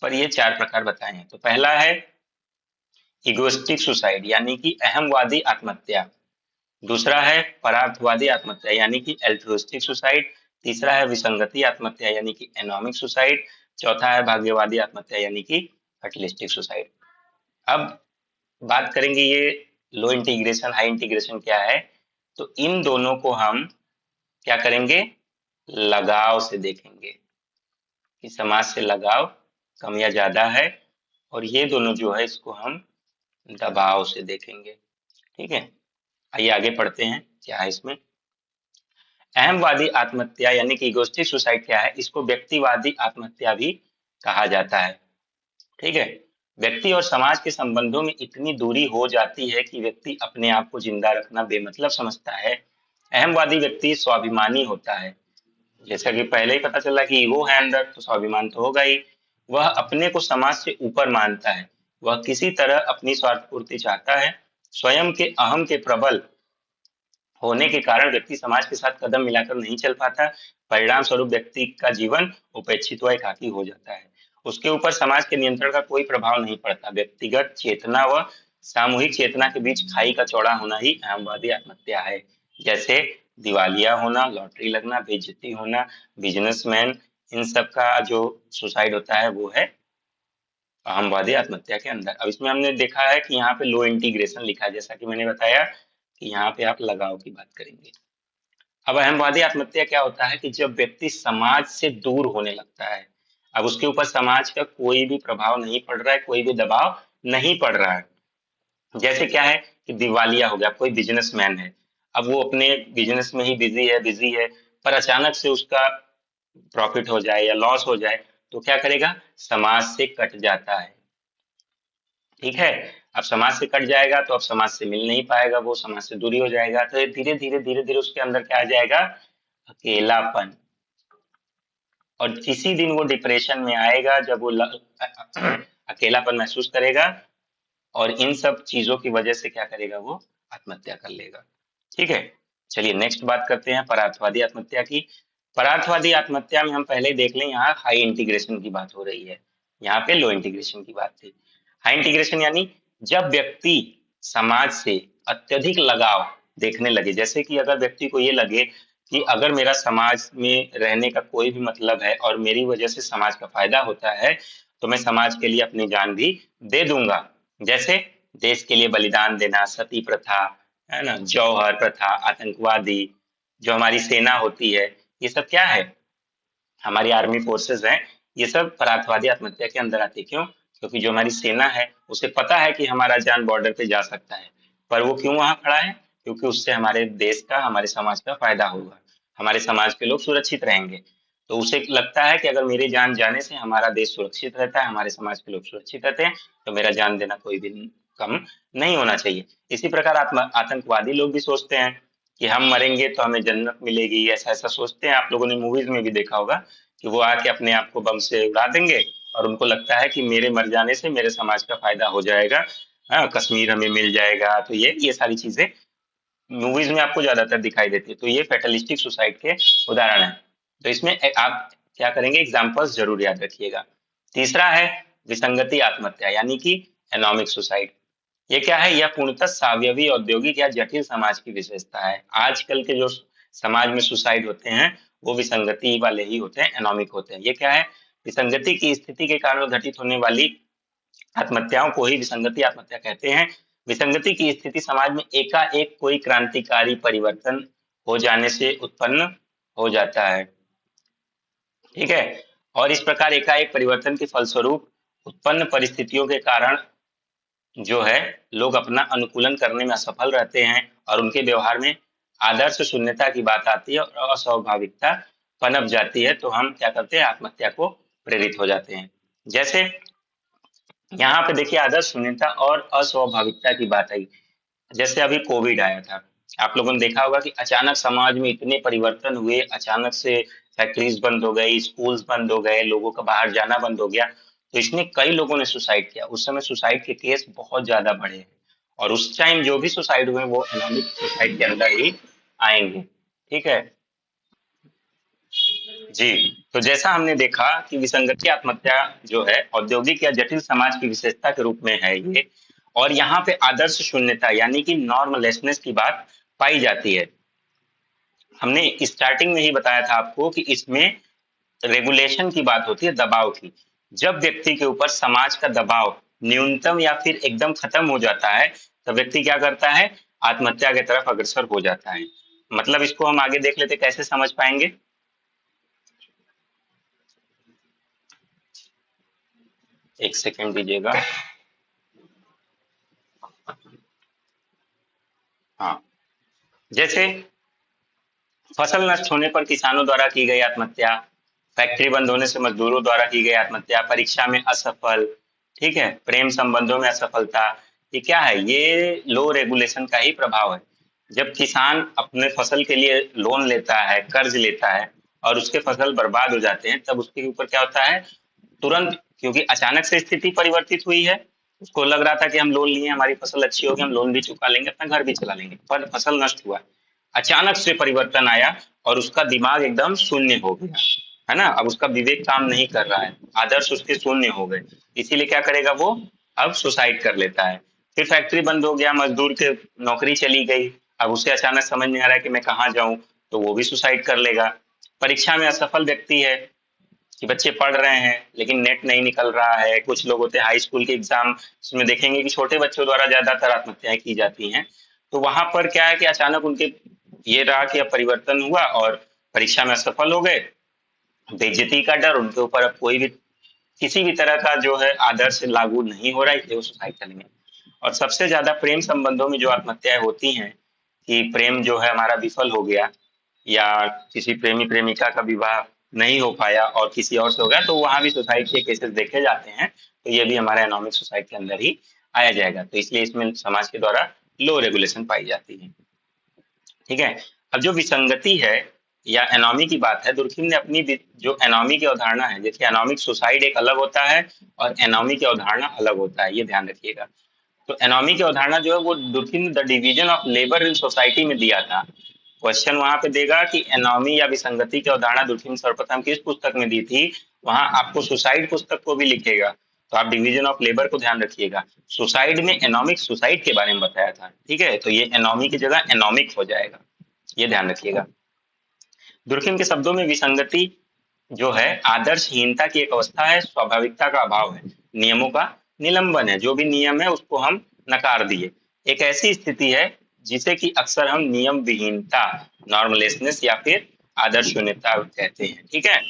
पर ये 4 प्रकार बताए हैं। तो पहला है इगोइस्टिक सुसाइड यानी कि अहमवादी आत्महत्या। दूसरा है परार्थवादी आत्महत्या यानी कि एल्ट्रुइस्टिक सुसाइड। तीसरा है विसंगति आत्महत्या यानी कि एनोमिक सुसाइड। चौथा है भाग्यवादी आत्महत्या यानी कि फैटलिस्टिक सुसाइड। अब बात करेंगे ये लो इंटीग्रेशन हाई इंटीग्रेशन क्या है। तो इन दोनों को हम क्या करेंगे, लगाव से देखेंगे कि समाज से लगाव कम या ज्यादा है, और ये दोनों जो है इसको हम दबाव से देखेंगे। ठीक है, आइए आगे पढ़ते हैं क्या है इसमें। अहमवादी आत्महत्या यानी कि इगोइस्टिक सुसाइड क्या है, इसको व्यक्तिवादी आत्महत्या भी कहा जाता है। ठीक है, व्यक्ति और समाज के संबंधों में इतनी दूरी हो जाती है कि व्यक्ति अपने आप को जिंदा रखना बेमतलब समझता है। अहमवादी व्यक्ति स्वाभिमानी होता है, जैसा कि पहले ही पता चला कि ईगो है अंदर, तो स्वाभिमान तो होगा ही। वह अपने को समाज से ऊपर मानता है, वह किसी तरह अपनी स्वार्थ पूर्ति चाहता है। स्वयं के अहम के प्रबल होने के कारण व्यक्ति समाज के साथ कदम मिलाकर नहीं चल पाता। परिणाम स्वरूप व्यक्ति का जीवन उपेक्षित व एकाकी हो जाता है। उसके ऊपर समाज के नियंत्रण का कोई प्रभाव नहीं पड़ता। व्यक्तिगत चेतना व सामूहिक चेतना के बीच खाई का चौड़ा होना ही अहमवादी आत्महत्या है। जैसे दिवालिया होना, लॉटरी लगना, बेइज्जती होना, बिजनेसमैन, इन सब का जो सुसाइड होता है वो है अहमवादी आत्महत्या के अंदर। अब इसमें हमने देखा है कि यहाँ पे लो इंटीग्रेशन लिखा है, जैसा कि मैंने बताया कि यहाँ पे आप लगाव की बात करेंगे। अब अहमवादी आत्महत्या क्या होता है कि जब व्यक्ति समाज से दूर होने लगता है, अब उसके ऊपर समाज का कोई भी प्रभाव नहीं पड़ रहा है, कोई भी दबाव नहीं पड़ रहा है। जैसे क्या है कि दिवालिया हो गया, कोई बिजनेसमैन है, अब वो अपने बिजनेस में ही बिजी है, पर अचानक से उसका प्रॉफिट हो जाए या लॉस हो जाए तो क्या करेगा, समाज से कट जाता है। ठीक है, अब समाज से कट जाएगा तो अब समाज से मिल नहीं पाएगा, वो समाज से दूरी हो जाएगा, तो धीरे धीरे उसके अंदर क्या आ जाएगा, अकेलापन। और किसी दिन वो डिप्रेशन में आएगा जब वो अकेलापन महसूस करेगा, और इन सब चीजों की वजह से क्या करेगा, वो आत्महत्या कर लेगा। ठीक है, चलिए नेक्स्ट बात करते हैं परार्थवादी आत्महत्या की। परार्थवादी आत्महत्या में हम पहले ही देख लें, यहाँ हाई इंटीग्रेशन की बात हो रही है, यहाँ पे लो इंटीग्रेशन की बात थी। हाई इंटीग्रेशन यानी जब व्यक्ति समाज से अत्यधिक लगाव देखने लगे, जैसे कि अगर व्यक्ति को ये लगे कि अगर मेरा समाज में रहने का कोई भी मतलब है और मेरी वजह से समाज का फायदा होता है तो मैं समाज के लिए अपनी जान भी दे दूंगा। जैसे देश के लिए बलिदान देना, सती प्रथा है ना, जौहर प्रथा, आतंकवादी, जो हमारी सेना होती है, ये सब क्या है, हमारी आर्मी फोर्सेस हैं, ये सब परार्थवादी आत्महत्या के अंदर आती है। क्यों? क्योंकि जो हमारी सेना है उसे पता है कि हमारा जान बॉर्डर पे जा सकता है, पर वो क्यों वहां खड़ा है, क्योंकि उससे हमारे देश का, हमारे समाज का फायदा होगा, हमारे समाज के लोग सुरक्षित रहेंगे। तो उसे लगता है कि अगर मेरी जान जाने से हमारा देश सुरक्षित रहता है, हमारे समाज के लोग सुरक्षित रहते हैं, तो मेरा जान देना कोई भी कम नहीं होना चाहिए। इसी प्रकार आतंकवादी लोग भी सोचते हैं कि हम मरेंगे तो हमें जन्नत मिलेगी, ऐसा ऐसा सोचते हैं। आप लोगों ने मूवीज में भी देखा होगा कि वो आके अपने आप को बम से उड़ा देंगे और उनको लगता है कि मेरे मर जाने से मेरे समाज का फायदा हो जाएगा, हाँ, कश्मीर हमें मिल जाएगा। तो ये सारी चीजें मूवीज में आपको ज्यादातर दिखाई देती है। तो ये फेटलिस्टिक सुसाइड के उदाहरण है। तो इसमें आप क्या करेंगे, एग्जाम्पल्स जरूर याद रखिएगा। तीसरा है विसंगति आत्महत्या यानी कि एनोमिक सुसाइड। ये क्या है, यह पूर्णतः सावयवी औद्योगिक या जटिल समाज की विशेषता है। आजकल के जो समाज में सुसाइड होते हैं वो विसंगति वाले ही होते हैं, एनोमिक होते हैं। ये क्या है, विसंगति की स्थिति के कारण घटित होने वाली आत्महत्याओं को ही विसंगति आत्महत्या कहते हैं। विसंगति की स्थिति समाज में एकाएक कोई क्रांतिकारी परिवर्तन हो जाने से उत्पन्न हो जाता है। ठीक है, और इस प्रकार एकाएक परिवर्तन के फलस्वरूप उत्पन्न परिस्थितियों के कारण जो है लोग अपना अनुकूलन करने में असफल रहते हैं और उनके व्यवहार में आदर्श शून्यता की बात आती है और अस्वाभाविकता पनप जाती है। तो हम क्या करते हैं, आत्महत्या को प्रेरित हो जाते हैं। जैसे यहाँ पे देखिए आदर्श शून्यता और अस्वाभाविकता की बात आई। जैसे अभी कोविड आया था, आप लोगों ने देखा होगा कि अचानक समाज में इतने परिवर्तन हुए, अचानक से फैक्ट्रीज बंद हो गई, स्कूल्स बंद हो गए, लोगों का बाहर जाना बंद हो गया, तो इसमें कई लोगों ने सुसाइड किया। उस समय सुसाइड के केस बहुत ज्यादा बढ़े हैं, और उस टाइम जो भी सुसाइड हुए वो एनामिक सुसाइड के अंदर ही आएंगे। ठीक है जी। तो जैसा हमने देखा कि विसंगति आत्महत्या जो है औद्योगिक या जटिल समाज की विशेषता के रूप में है ये, और यहाँ पे आदर्श शून्यता यानी कि नॉर्मलेसनेस की बात पाई जाती है। हमने स्टार्टिंग में ही बताया था आपको कि इसमें रेगुलेशन की बात होती है, दबाव की। जब व्यक्ति के ऊपर समाज का दबाव न्यूनतम या फिर एकदम खत्म हो जाता है, तब व्यक्ति क्या करता है, आत्महत्या की तरफ अग्रसर हो जाता है। मतलब इसको हम आगे देख लेते, कैसे समझ पाएंगे। एक सेकेंड दीजिएगा। हाँ, जैसे फसल नष्ट होने पर किसानों द्वारा की गई आत्महत्या, फैक्ट्री बंद होने से मजदूरों द्वारा की गई आत्महत्या, परीक्षा में असफल, ठीक है, प्रेम संबंधों में असफलता, ये क्या है, ये लो रेगुलेशन का ही प्रभाव है। जब किसान अपने फसल के लिए लोन लेता है, कर्ज लेता है, और उसके फसल बर्बाद हो जाते हैं, तब उसके ऊपर क्या होता है, तुरंत, क्योंकि अचानक से स्थिति परिवर्तित हुई है, उसको लग रहा था कि हम लोन लिए, हमारी फसल अच्छी होगी, हम लोन भी चुका लेंगे, अपना घर भी चला लेंगे, पर फसल नष्ट हुआ। अचानक से परिवर्तन आया और उसका दिमाग एकदम शून्य हो गया, है ना। अब उसका विवेक काम नहीं कर रहा है, आदर्श उसके शून्य हो गए, इसीलिए क्या करेगा वो, अब सुसाइड कर लेता है। फिर फैक्ट्री बंद हो गया, मजदूर के नौकरी चली गई, अब उसे अचानक समझ नहीं आ रहा है कि मैं कहाँ जाऊं, तो वो भी सुसाइड कर लेगा। परीक्षा में असफल व्यक्ति है कि बच्चे पढ़ रहे हैं लेकिन नेट नहीं निकल रहा है, कुछ लोग होते हैं हाई स्कूल के एग्जाम में देखेंगे कि छोटे बच्चों द्वारा ज्यादातर आत्महत्याएं की जाती हैं, तो वहां पर क्या है कि अचानक उनके ये रहा कि अब परिवर्तन हुआ और परीक्षा में असफल हो गए, बेइज्जती का डर, उनके ऊपर अब कोई भी किसी भी तरह का जो है आदर्श लागू नहीं हो रहा है, इसलिए वो सुसाइड करेंगे। और सबसे ज्यादा प्रेम संबंधों में जो आत्महत्याएं होती हैं कि प्रेम जो है हमारा विफल हो गया, या किसी प्रेमी प्रेमिका का विवाह नहीं हो पाया और किसी और से हो गया, तो वहां भी सुसाइड के केसेस देखे जाते हैं, तो ये भी हमारे एनॉमिक सुसाइड के अंदर ही आया जाएगा। तो इसलिए इसमें समाज के द्वारा लो रेगुलेशन पाई जाती है। ठीक है। अब जो विसंगति है या एनॉमी की बात है, दुर्खिम ने अपनी जो एनॉमी की अवधारणा है, देखिए एनॉमिक सुसाइड एक अलग होता है और एनॉमी की अवधारणा अलग होता है, ये ध्यान रखिएगा। तो एनॉमी की अवधारणा जो है वो दुर्खिम ने the division of labour in society में दिया था। क्वेश्चन वहां पे देगा कि एनॉमी या विसंगति की अवधारणा दुर्खिम सर्वप्रथम किस पुस्तक में दी थी, वहां आपको सुसाइड पुस्तक को भी लिखेगा, तो आप डिवीजन ऑफ लेबर को ध्यान रखिएगा। सुसाइड में एनॉमिक सुसाइड के बारे में बताया था, ठीक है, तो ये एनॉमी की जगह एनॉमिक हो जाएगा, ये ध्यान रखिएगा। दुर्खिम के शब्दों में विसंगति जो है आदर्शहीनता की एक अवस्था है, स्वाभाविकता का अभाव है, नियमों का निलंबन है, जो भी नियम है उसको हम नकार दिए। एक ऐसी स्थिति है जिसे कि अक्सर हम नियम विहीनता, नॉर्मलेसनेस या फिर आदर्श शून्यता कहते हैं। ठीक है।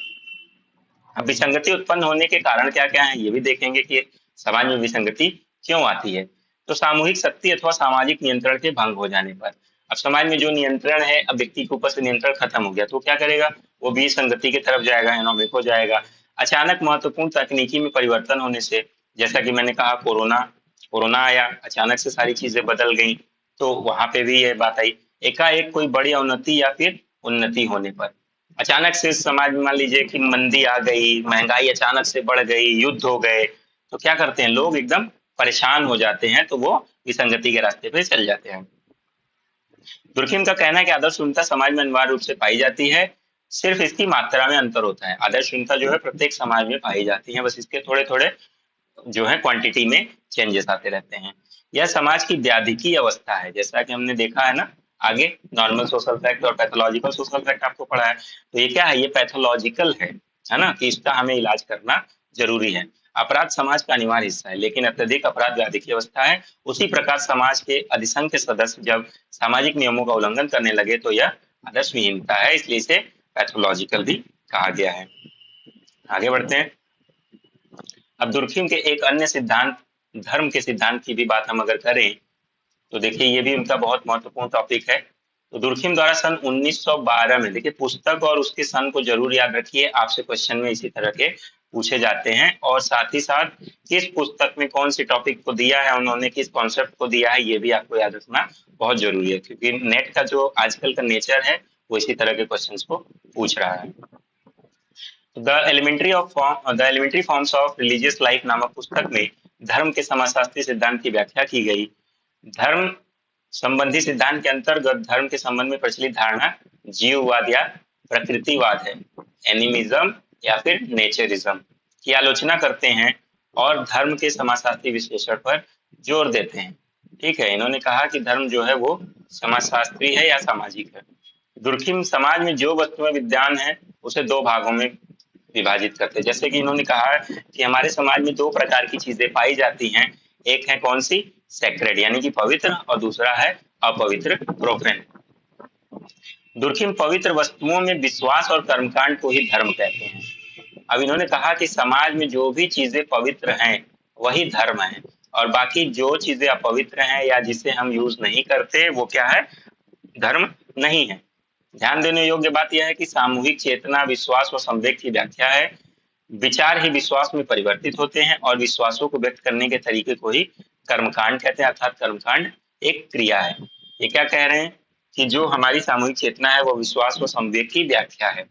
अब विसंगति उत्पन्न होने के कारण क्या क्या है, ये भी देखेंगे कि समाज में विसंगति क्यों आती है। तो सामूहिक शक्ति अथवा सामाजिक नियंत्रण के भंग हो जाने पर, अब समाज में जो नियंत्रण है, अब व्यक्ति के ऊपर से नियंत्रण खत्म हो गया, तो क्या करेगा, वो भी संगति की तरफ जाएगा, एनोमिक हो जाएगा। अचानक महत्वपूर्ण तकनीकी में परिवर्तन होने से, जैसा कि मैंने कहा कोरोना कोरोना आया, अचानक से सारी चीजें बदल गई, तो वहां पे भी ये बात आई। एकाएक कोई बड़ी अवनति या फिर उन्नति होने पर, अचानक से समाज में मान लीजिए कि मंदी आ गई, महंगाई अचानक से बढ़ गई, युद्ध हो गए, तो क्या करते हैं लोग, एकदम परेशान हो जाते हैं, तो वो विसंगति के रास्ते पे चल जाते हैं। दुर्खिम का कहना है कि आदर्श शून्यता समाज में अनिवार्य रूप से पाई जाती है, सिर्फ इसकी मात्रा में अंतर होता है। आदर्श शून्यता जो है प्रत्येक समाज में पाई जाती है, बस इसके थोड़े थोड़े जो है क्वांटिटी में चेंजेस आते रहते हैं। यह समाज की व्याधिकी अवस्था है, जैसा कि हमने देखा है ना आगे, नॉर्मल सोशल फैक्ट और पैथोलॉजिकल सोशल फैक्ट आपको पढ़ा है, तो ये क्या है, ये पैथोलॉजिकल है ना, कि इसका हमें इलाज करना जरूरी है। अपराध समाज का अनिवार्य हिस्सा है, लेकिन अत्यधिक अपराध व्याधि की अवस्था है। उसी प्रकार समाज के अधिसंख्य सदस्य जब सामाजिक नियमों का उल्लंघन करने लगे, तो यह आदर्श विहीनता है, इसलिए इसे पैथोलॉजिकल भी कहा गया है। आगे बढ़ते हैं। अब दुर्खिम के एक अन्य सिद्धांत, धर्म के सिद्धांत की भी बात हम अगर करें, तो देखिए ये भी उनका बहुत महत्वपूर्ण टॉपिक है। तो दुर्खिम द्वारा सन 1912 में, देखिए पुस्तक और उसके सन को जरूर याद रखिए, आपसे क्वेश्चन में इसी तरह के पूछे जाते हैं, और साथ ही साथ किस पुस्तक में कौन सी टॉपिक को दिया है उन्होंने, किस कॉन्सेप्ट को दिया है, ये भी आपको याद रखना बहुत जरूरी है, क्योंकि नेट का जो आजकल का नेचर है वो इसी तरह के क्वेश्चंस को पूछ रहा है। The elementary forms of religious life नामक पुस्तक में धर्म के समाजशास्त्री सिद्धांत की व्याख्या की गई। धर्म संबंधी सिद्धांत के अंतर्गत धर्म के संबंध में प्रचलित धारणा जीववाद या प्रकृतिवाद है, एनिमिज्म या फिर नेचरिज्म की आलोचना करते हैं और धर्म के समाजशास्त्री विश्लेषण पर जोर देते हैं। ठीक है, इन्होंने कहा कि धर्म जो है वो समाजशास्त्री है या सामाजिक है। दुर्खिम समाज में जो वस्तुएं विद्यमान है उसे दो भागों में विभाजित करते हैं। जैसे कि इन्होंने कहा कि हमारे समाज में दो प्रकार की चीजें पाई जाती हैं, एक है कौन सी, सेक्रेड यानी कि पवित्र, और दूसरा है अपवित्र, प्रोफेन। दुर्खिम पवित्र वस्तुओं में विश्वास और कर्मकांड को ही धर्म कहते हैं। अब इन्होंने कहा कि समाज में जो भी चीजें पवित्र हैं वही धर्म है, और बाकी जो चीजें अपवित्र हैं या जिसे हम यूज नहीं करते वो क्या है, धर्म नहीं है। ध्यान देने योग्य बात यह है कि सामूहिक चेतना, विश्वास और संवेग की व्याख्या है। विचार ही विश्वास में परिवर्तित होते हैं और विश्वासों को व्यक्त करने के तरीके को ही कर्मकांड कहते हैं, अर्थात कर्मकांड एक क्रिया है। ये क्या कह रहे हैं कि जो हमारी सामूहिक चेतना है वो विश्वास व संवेग की व्याख्या है।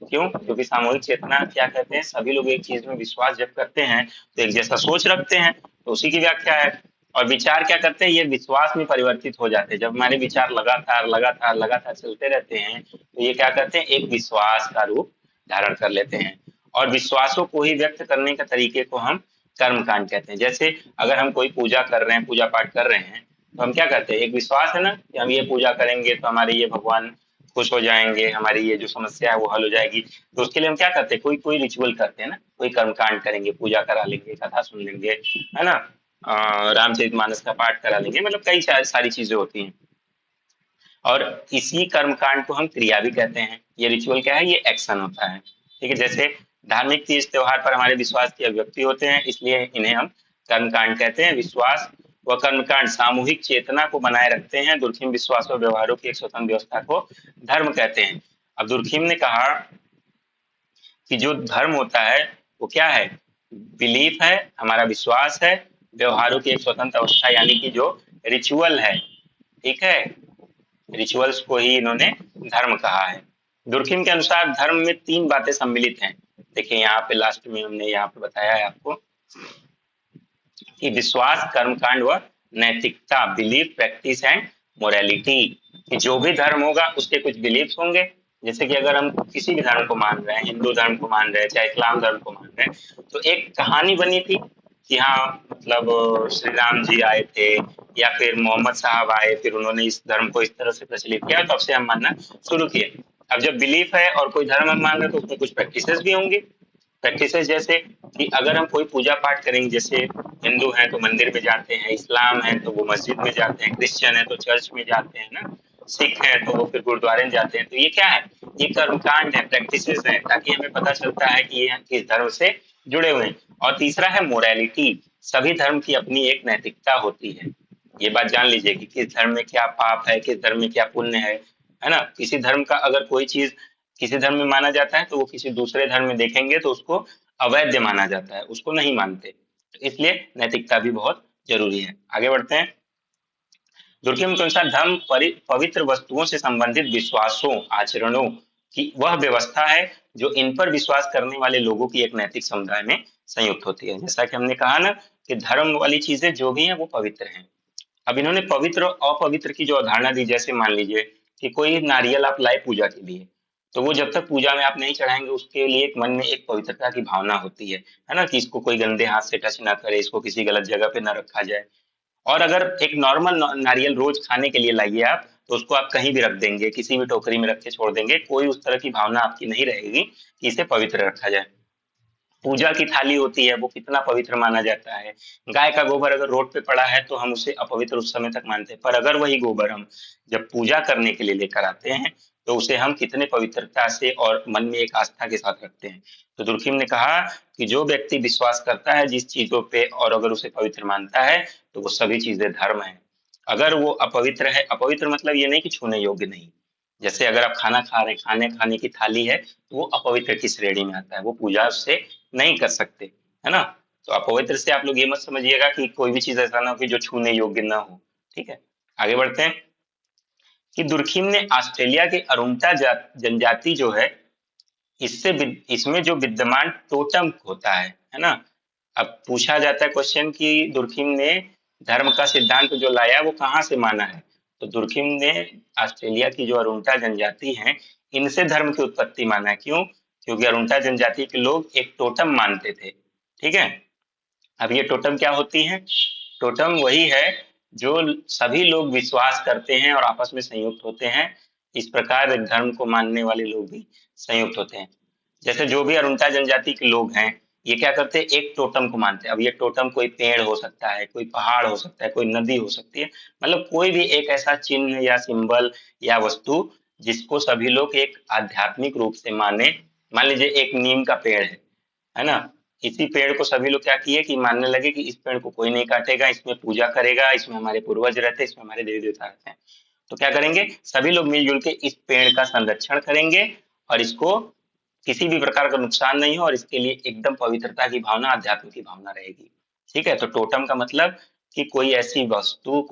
क्यों? क्योंकि सामूहिक चेतना क्या कहते हैं, सभी लोग एक चीज में विश्वास जब करते हैं तो एक जैसा सोच रखते हैं, तो उसी की व्याख्या है। और विचार क्या करते हैं, ये विश्वास में परिवर्तित हो जाते हैं। जब हमारे विचार लगातार लगातार लगातार चलते रहते हैं तो ये क्या करते हैं, एक विश्वास का रूप धारण कर लेते हैं, और विश्वासों को ही व्यक्त करने के तरीके को हम कर्मकांड कहते हैं। जैसे अगर हम कोई पूजा कर रहे हैं, पूजा पाठ कर रहे हैं, तो हम क्या करते हैं, एक विश्वास है ना कि हम ये पूजा करेंगे तो हमारे ये भगवान खुश हो जाएंगे, हमारी ये जो समस्या है वो हल हो जाएगी। तो उसके लिए हम क्या करते हैं, कोई कोई रिचुअल करते हैं ना, कोई कर्मकांड करेंगे, पूजा करा लेंगे, कथा सुन लेंगे, है ना, रामचरितमानस का पाठ करा लेंगे, मतलब कई सारी चीजें होती हैं। और इसी कर्मकांड को हम क्रिया भी कहते हैं। ये रिचुअल क्या है, ये एक्शन होता है। ठीक है, जैसे धार्मिक तीज त्योहार पर हमारे विश्वास की अभिव्यक्ति होते हैं, इसलिए इन्हें हम कर्मकांड कहते हैं। विश्वास व कर्मकांड सामूहिक चेतना को बनाए रखते हैं। दुर्खिम विश्वास और व्यवहारों की एक स्वतंत्र व्यवस्था को धर्म कहते हैं। अब दुर्खिम ने कहा कि जो धर्म होता है वो क्या है, बिलीफ है, हमारा विश्वास है, व्यवहारों की एक स्वतंत्र अवस्था यानी कि जो रिचुअल है। ठीक है, रिचुअल्स को ही इन्होंने धर्म कहा है। दुर्खिम के अनुसार धर्म में तीन बातें सम्मिलित हैं। देखिए यहाँ पे लास्ट में हमने यहाँ पे बताया है आपको कि विश्वास, कर्मकांड व नैतिकता, बिलीफ, प्रैक्टिस एंड मोरालिटी, कि जो भी धर्म होगा उसके कुछ बिलीफ्स होंगे। जैसे कि अगर हम किसी भी धर्म को मान रहे हैं, हिंदू धर्म को मान रहे हैं, चाहे इस्लाम धर्म को मान रहे हैं, तो एक कहानी बनी थी कि हाँ मतलब श्री राम जी आए थे या फिर मोहम्मद साहब आए, फिर उन्होंने इस धर्म को इस तरह से प्रचलित किया, तब से हम मानना शुरू किए। अब जब बिलीफ है और कोई धर्म हम मान रहे हैं तो उसमें कुछ प्रैक्टिसेस भी होंगे। प्रैक्टिसेस जैसे कि अगर हम कोई पूजा पाठ करेंगे, जैसे हिंदू हैं तो मंदिर में जाते हैं, इस्लाम है तो वो मस्जिद में जाते हैं, क्रिश्चियन है तो चर्च में जाते हैं ना, सिख है तो वो फिर गुरुद्वारे में जाते हैं। तो ये क्या है, ये कर्मकांड है, प्रैक्टिसेस है, ताकि हमें पता चलता है कि ये किस धर्म से जुड़े हुए हैं। और तीसरा है मोरालिटी, सभी धर्म की अपनी एक नैतिकता होती है। ये बात जान लीजिए कि किस धर्म में क्या पाप है, किस धर्म में क्या पुण्य है ना। किसी धर्म का अगर कोई चीज किसी धर्म में माना जाता है तो वो किसी दूसरे धर्म में देखेंगे तो उसको अवैध माना जाता है, उसको नहीं मानते। तो इसलिए नैतिकता भी बहुत जरूरी है। आगे बढ़ते हैं। दुर्खिम के अनुसार धर्म पवित्र वस्तुओं से संबंधित विश्वासों, आचरणों की वह व्यवस्था है जो इन पर विश्वास करने वाले लोगों की एक नैतिक समुदाय में संयुक्त होती है। जैसा कि हमने कहा ना कि धर्म वाली चीजें जो भी हैं वो पवित्र हैं। अब इन्होंने पवित्र और अपवित्र की जो अवधारणा दी, जैसे मान लीजिए कि कोई नारियल आप लाए पूजा के लिए, तो वो जब तक पूजा में आप नहीं चढ़ाएंगे उसके लिए एक मन में एक पवित्रता की भावना होती है ना, कि इसको कोई गंदे हाथ से टच ना करे, इसको किसी गलत जगह पे ना रखा जाए। और अगर एक नॉर्मल नारियल रोज खाने के लिए लाइए आप, तो उसको आप कहीं भी रख देंगे, किसी भी टोकरी में रख के छोड़ देंगे, कोई उस तरह की भावना आपकी नहीं रहेगी कि इसे पवित्र रखा जाए। पूजा की थाली होती है वो कितना पवित्र माना जाता है। गाय का गोबर अगर रोड पे पड़ा है तो हम उसे अपवित्र उस समय तक मानते हैं, पर अगर वही गोबर हम जब पूजा करने के लिए लेकर आते हैं तो उसे हम कितने पवित्रता से और मन में एक आस्था के साथ रखते हैं। तो दुर्खिम ने कहा कि जो व्यक्ति विश्वास करता है जिस चीजों पे और अगर उसे पवित्र मानता है तो वो सभी चीजें धर्म है। अगर वो अपवित्र है, अपवित्र मतलब ये नहीं कि छूने योग्य नहीं, जैसे अगर आप खाना खा रहे हैं, खाने खाने की थाली है तो वो अपवित्र की श्रेणी में आता है, वो पूजा उससे नहीं कर सकते, है ना। तो अपवित्र से आप लोग ये मत समझिएगा कि कोई भी चीज ऐसा ना हो कि जो छूने योग्य ना हो। ठीक है, आगे बढ़ते हैं कि दुर्खिम ने ऑस्ट्रेलिया के अरुणता जनजाति जो है इसमें जो विद्यमान टोटम होता है ना। अब पूछा जाता है क्वेश्चन कि दुर्खिम ने धर्म का सिद्धांत जो लाया वो कहाँ से माना है। तो दुर्खिम ने ऑस्ट्रेलिया की जो अरुणता जनजाति है इनसे धर्म की उत्पत्ति माना है। क्यों? क्योंकि अरुणता जनजाति के लोग एक टोटम मानते थे। ठीक है, अब ये टोटम क्या होती है? टोटम वही है जो सभी लोग विश्वास करते हैं और आपस में संयुक्त होते हैं। इस प्रकार एक धर्म को मानने वाले लोग भी संयुक्त होते हैं। जैसे जो भी अरुणता जनजाति के लोग हैं ये क्या करते हैं, एक टोटम को मानते हैं। अब ये टोटम कोई पेड़ हो सकता है, कोई पहाड़ हो सकता है, कोई नदी हो सकती है, मतलब कोई भी एक ऐसा चिन्ह या सिंबल या वस्तु जिसको सभी लोग एक आध्यात्मिक रूप से माने। मान लीजिए एक नीम का पेड़ है ना। इसी पेड़ को सभी लोग क्या किए कि मानने लगे कि इस पेड़ को कोई नहीं काटेगा, इसमें पूजा करेगा, इसमें हमारे पूर्वज रहते हैं, इसमें हमारे देवी देवता रहते हैं। तो क्या करेंगे, सभी लोग मिलजुल के इस पेड़ का संरक्षण करेंगे और इसको किसी भी प्रकार का नुकसान नहीं हो और इसके लिए एकदम पवित्रता की भावना, अध्यात्म की भावना रहेगी। ठीक है, तो टोटम का मतलब कि कोई ऐसी वस्तु,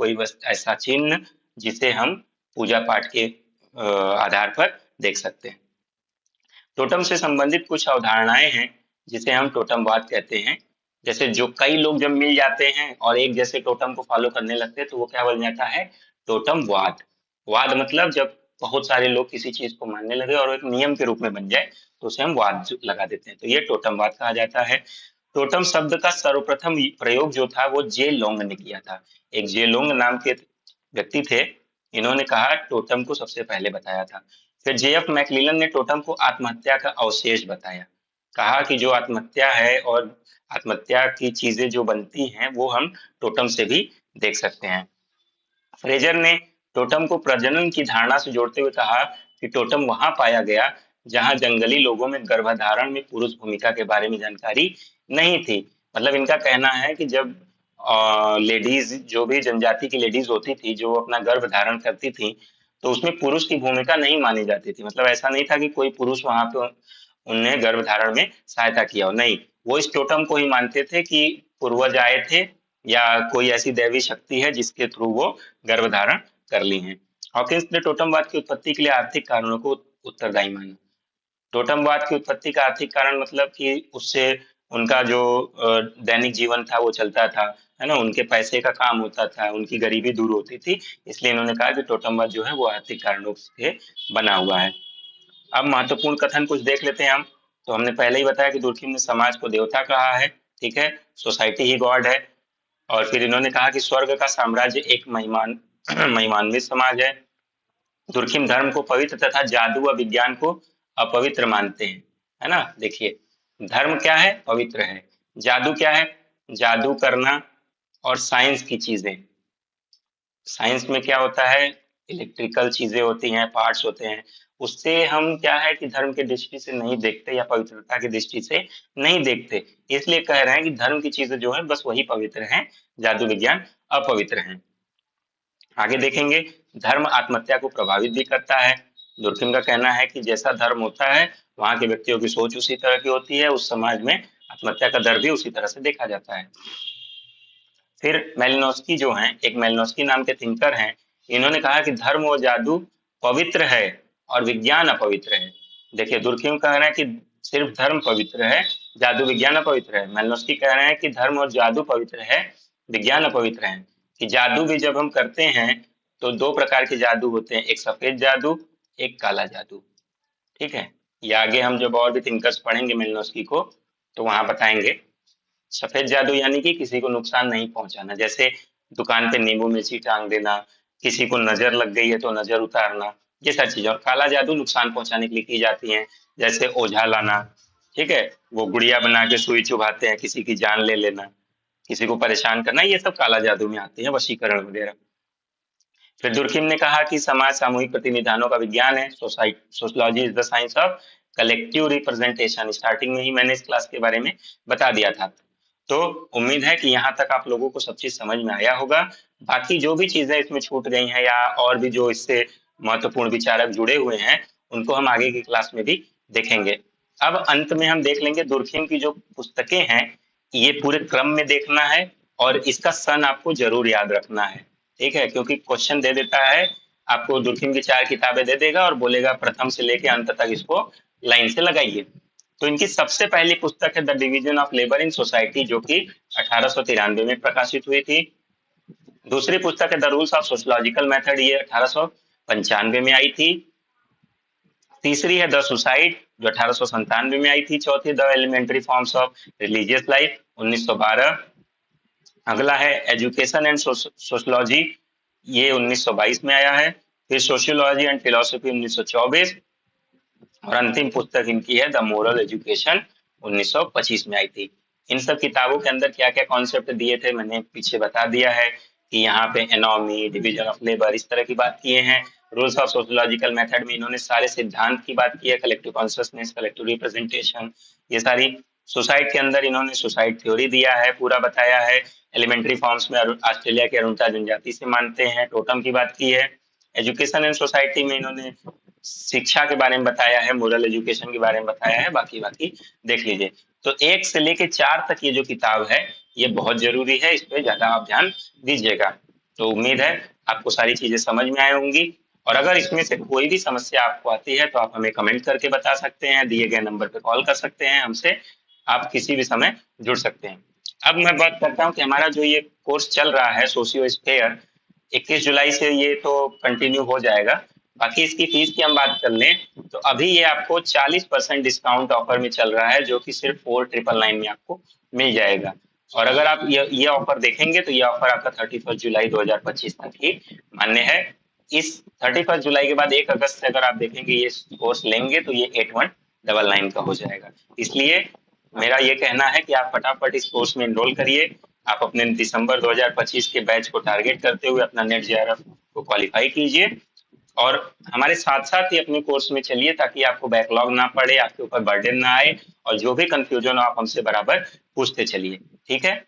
ऐसा चिन्ह जिसे हम पूजा पाठ के आधार पर देख सकते हैं। टोटम से संबंधित कुछ अवधारणाएं हैं जिसे हम टोटमवाद कहते हैं। जैसे जो कई लोग जब मिल जाते हैं और एक जैसे टोटम को फॉलो करने लगते हैं तो वो क्या बन जाता है, टोटमवाद। वाद मतलब जब बहुत सारे लोग किसी चीज को मानने लगे और एक नियम के रूप में बन जाए तो उसे हम वाद लगा देते हैं, तो ये टोटमवाद कहा जाता है। टोटम शब्द का सर्वप्रथम प्रयोग जो था वो जे लोंग ने किया था। एक जे लोंग नाम के व्यक्ति थे, इन्होंने कहा टोटम को सबसे पहले बताया था। फिर जेएफ मैकलिलन ने टोटम को आत्महत्या का अवशेष बताया। कहा कि जो आत्महत्या है और आत्महत्या की चीजें जो बनती हैं वो हम टोटम से भी देख सकते हैं। फ्रेजर ने टोटम को प्रजनन की धारणा से जोड़ते हुए कहा कि टोटम वहां पाया गया जहां जंगली लोगों में गर्भधारण में पुरुष भूमिका के बारे में जानकारी नहीं थी। मतलब इनका कहना है कि जब लेडीज, जो भी जनजाति की लेडीज होती थी जो अपना गर्भ धारण करती थी तो उसमें पुरुष की भूमिका नहीं मानी जाती थी। मतलब ऐसा नहीं था कि कोई पुरुष वहां पे उन्हें गर्भ धारण में सहायता किया हो, नहीं, वो इस टोटम को ही मानते थे कि पूर्वज आए थे या कोई ऐसी दैवी शक्ति है जिसके थ्रू वो गर्भ धारण कर ली है। हॉकिंस ने टोटमवाद की उत्पत्ति के लिए आर्थिक कारणों को उत्तरदायी माना। टोटमवाद की उत्पत्ति का आर्थिक कारण मतलब कि उससे उनका जो दैनिक जीवन था वो चलता था, है ना, उनके पैसे का काम होता था, उनकी गरीबी दूर होती थी, इसलिए इन्होंने कहा कि टोटमवाद जो है वो आर्थिक कारणों से बना हुआ है। अब महत्वपूर्ण कथन कुछ देख लेते हैं हम। तो हमने पहले ही बताया कि दुर्खिम ने समाज को देवता कहा है, ठीक है, सोसाइटी ही गॉड है। और फिर इन्होंने कहा कि स्वर्ग का साम्राज्य एक महिमान महिमान्वित समाज है। दुर्खिम धर्म को पवित्र तथा जादू व विज्ञान को अपवित्र मानते हैं, है ना। देखिए, धर्म क्या है, पवित्र है। जादू क्या है, जादू करना और साइंस की चीजें। साइंस में क्या होता है, इलेक्ट्रिकल चीजें होती हैं, पार्ट्स होते हैं, उससे हम क्या है कि धर्म की दृष्टि से नहीं देखते या पवित्रता की दृष्टि से नहीं देखते। इसलिए कह रहे हैं कि धर्म की चीजें जो है बस वही पवित्र हैं, जादू विज्ञान अपवित्र हैं। आगे देखेंगे, धर्म आत्महत्या को प्रभावित भी करता है। दुर्खिम का कहना है कि जैसा धर्म होता है वहां के व्यक्तियों की सोच उसी तरह की होती है, उस समाज में आत्महत्या का दर भी उसी तरह से देखा जाता है। फिर मेलिनोस्की जो हैं, एक मेलिनोस्की नाम के थिंकर हैं, इन्होंने कहा कि धर्म और जादू पवित्र है और विज्ञान अपवित्र है। देखिए, दुर्खिम कह रहे हैं कि सिर्फ धर्म पवित्र है, जादू विज्ञान अपवित्र है। मेलिनोस्की कह रहे हैं कि धर्म और जादू पवित्र है, विज्ञान अपवित्र है। कि जादू भी जब हम करते हैं तो दो प्रकार के जादू होते हैं, एक सफेद जादू, एक काला जादू। ठीक है, ये आगे हम जब और भी थिंकर्स पढ़ेंगे मेलिनोस्की को तो वहां बताएंगे। सफेद जादू यानी कि किसी को नुकसान नहीं पहुंचाना, जैसे दुकान पे नींबू मिर्ची टांग देना, किसी को नजर लग गई है तो नजर उतारना, ये सारी चीजें। और काला जादू नुकसान पहुंचाने के लिए की जाती है, जैसे ओझा लाना, ठीक है, वो गुड़िया बना के सुई चुभाते हैं, किसी की जान ले लेना, किसी को परेशान करना, ये सब काला जादू में आते हैं, वशीकरण वगैरह। फिर दुर्खिम ने कहा कि समाज सामूहिक प्रतिनिधानों का विज्ञान है, sociology is the science of collective representation. Starting में ही मैंने इस क्लास के बारे में बता दिया था। तो उम्मीद है कि यहाँ तक आप लोगों को सब चीज समझ में आया होगा। बाकी जो भी चीजें इसमें छूट गई हैं या और भी जो इससे महत्वपूर्ण विचारक जुड़े हुए हैं उनको हम आगे की क्लास में भी देखेंगे। अब अंत में हम देख लेंगे दुर्खिम की जो पुस्तकें हैं, ये पूरे क्रम में देखना है और इसका सन आपको जरूर याद रखना है। ठीक है, क्योंकि क्वेश्चन दे देता है आपको, दुर्खिम की 4 किताबें दे देगा और बोलेगा प्रथम से लेके अंत तक इसको लाइन से लगाइए। तो इनकी सबसे पहली पुस्तक है the division of labour in society, जो कि 1893 में प्रकाशित हुई थी। दूसरी पुस्तक है the rules of sociological method, ये 1895 में आई थी। तीसरी है द सुसाइड, जो 1897 में आई थी। चौथी the elementary forms of religious life, 1912। अगला है एजुकेशन एंड सोशलॉजी, ये 1922 में आया है। फिर सोशियोलॉजी एंड फिलोसफी 1924, और अंतिम पुस्तक इनकी है द मोरल एजुकेशन, 1925 में आई थी। इन सब किताबों के अंदर क्या क्या कॉन्सेप्ट दिए थे मैंने पीछे बता दिया है कि यहाँ पे एनॉमी, डिवीजन ऑफ लेबर, इस तरह की बात किए हैं। रूल्स ऑफ सोशोलॉजिकल मेथड में इन्होंने सारे सिद्धांत की बात की है, कलेक्टिव कॉन्शियसनेस, कलेक्टिव रिप्रेजेंटेशन, ये सारी। सोसाइटी के अंदर इन्होंने सोसाइटी थ्योरी दिया है, पूरा बताया है। एलिमेंट्री फॉर्म्स में ऑस्ट्रेलिया के अरुणता जनजाति से मानते हैं, टोटम की बात की है। एजुकेशन एंड सोसाइटी में इन्होंने शिक्षा के बारे में बताया है, मोरल एजुकेशन के बारे में बताया है, बाकी बाकी देख लीजिए। तो 1 से लेके 4 तक ये जो किताब है ये बहुत जरूरी है, इस पे ज्यादा आप ध्यान दीजिएगा। तो उम्मीद है आपको सारी चीजें समझ में आई होंगी, और अगर इसमें से कोई भी समस्या आपको आती है तो आप हमें कमेंट करके बता सकते हैं, दिए गए नंबर पे कॉल कर सकते हैं, हमसे आप किसी भी समय जुड़ सकते हैं। अब मैं बात करता हूँ कि हमारा जो ये कोर्स चल रहा है सोशियो स्फेयर, 21 जुलाई से ये तो कंटिन्यू हो जाएगा। बाकी इसकी फीस की हम बात कर लें तो अभी ये आपको 40% डिस्काउंट ऑफर में चल रहा है, जो कि सिर्फ 4999 में आपको मिल जाएगा। और अगर आप ये ऑफर देखेंगे तो ये ऑफर आपका 31 जुलाई 2025 तक ही मान्य है। इस 31 जुलाई के बाद 1 अगस्त से अगर आप देखेंगे ये कोर्स लेंगे तो ये 8199 का हो जाएगा। इसलिए मेरा ये कहना है कि आप फटाफट इस कोर्स में एनरोल करिए। आप अपने दिसंबर 2025 के बैच को टारगेट करते हुए अपना नेट जेआरएफ को क्वालिफाई कीजिए, और हमारे साथ साथ ही अपने कोर्स में चलिए ताकि आपको बैकलॉग ना पड़े, आपके ऊपर बर्डन ना आए, और जो भी कंफ्यूजन हो आप हमसे बराबर पूछते चलिए। ठीक है,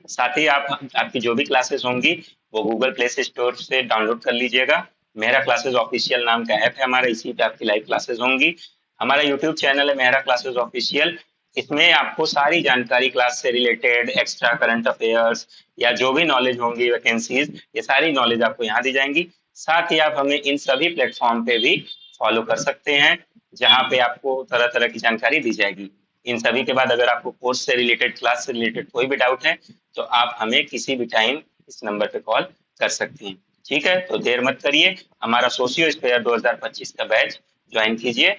साथ ही आप आपकी जो भी क्लासेस होंगी वो गूगल प्ले से स्टोर से डाउनलोड कर लीजिएगा। मेहरा क्लासेस ऑफिशियल नाम का ऐप है हमारा, इसी पे आपकी लाइव क्लासेस होंगी। हमारा यूट्यूब चैनल है मेहरा क्लासेस ऑफिशियल, इसमें आपको सारी जानकारी क्लास से रिलेटेड, एक्स्ट्रा करंट अफेयर्स या जो भी नॉलेज होंगी, वैकेंसीज, ये सारी नॉलेज आपको यहाँ दी जाएंगी। साथ ही आप हमें इन सभी प्लेटफॉर्म पे भी फॉलो कर सकते हैं, जहाँ पे आपको तरह तरह की जानकारी दी जाएगी। इन सभी के बाद अगर आपको कोर्स से रिलेटेड, क्लास से रिलेटेड कोई भी डाउट है तो आप हमें किसी भी टाइम इस नंबर पे कॉल कर सकती हैं। ठीक है, तो देर मत करिए, हमारा सोशियो स्फेयर 2025 का बैच ज्वाइन कीजिए।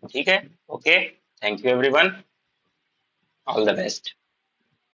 ठीक है, okay, thank you everyone, all the best.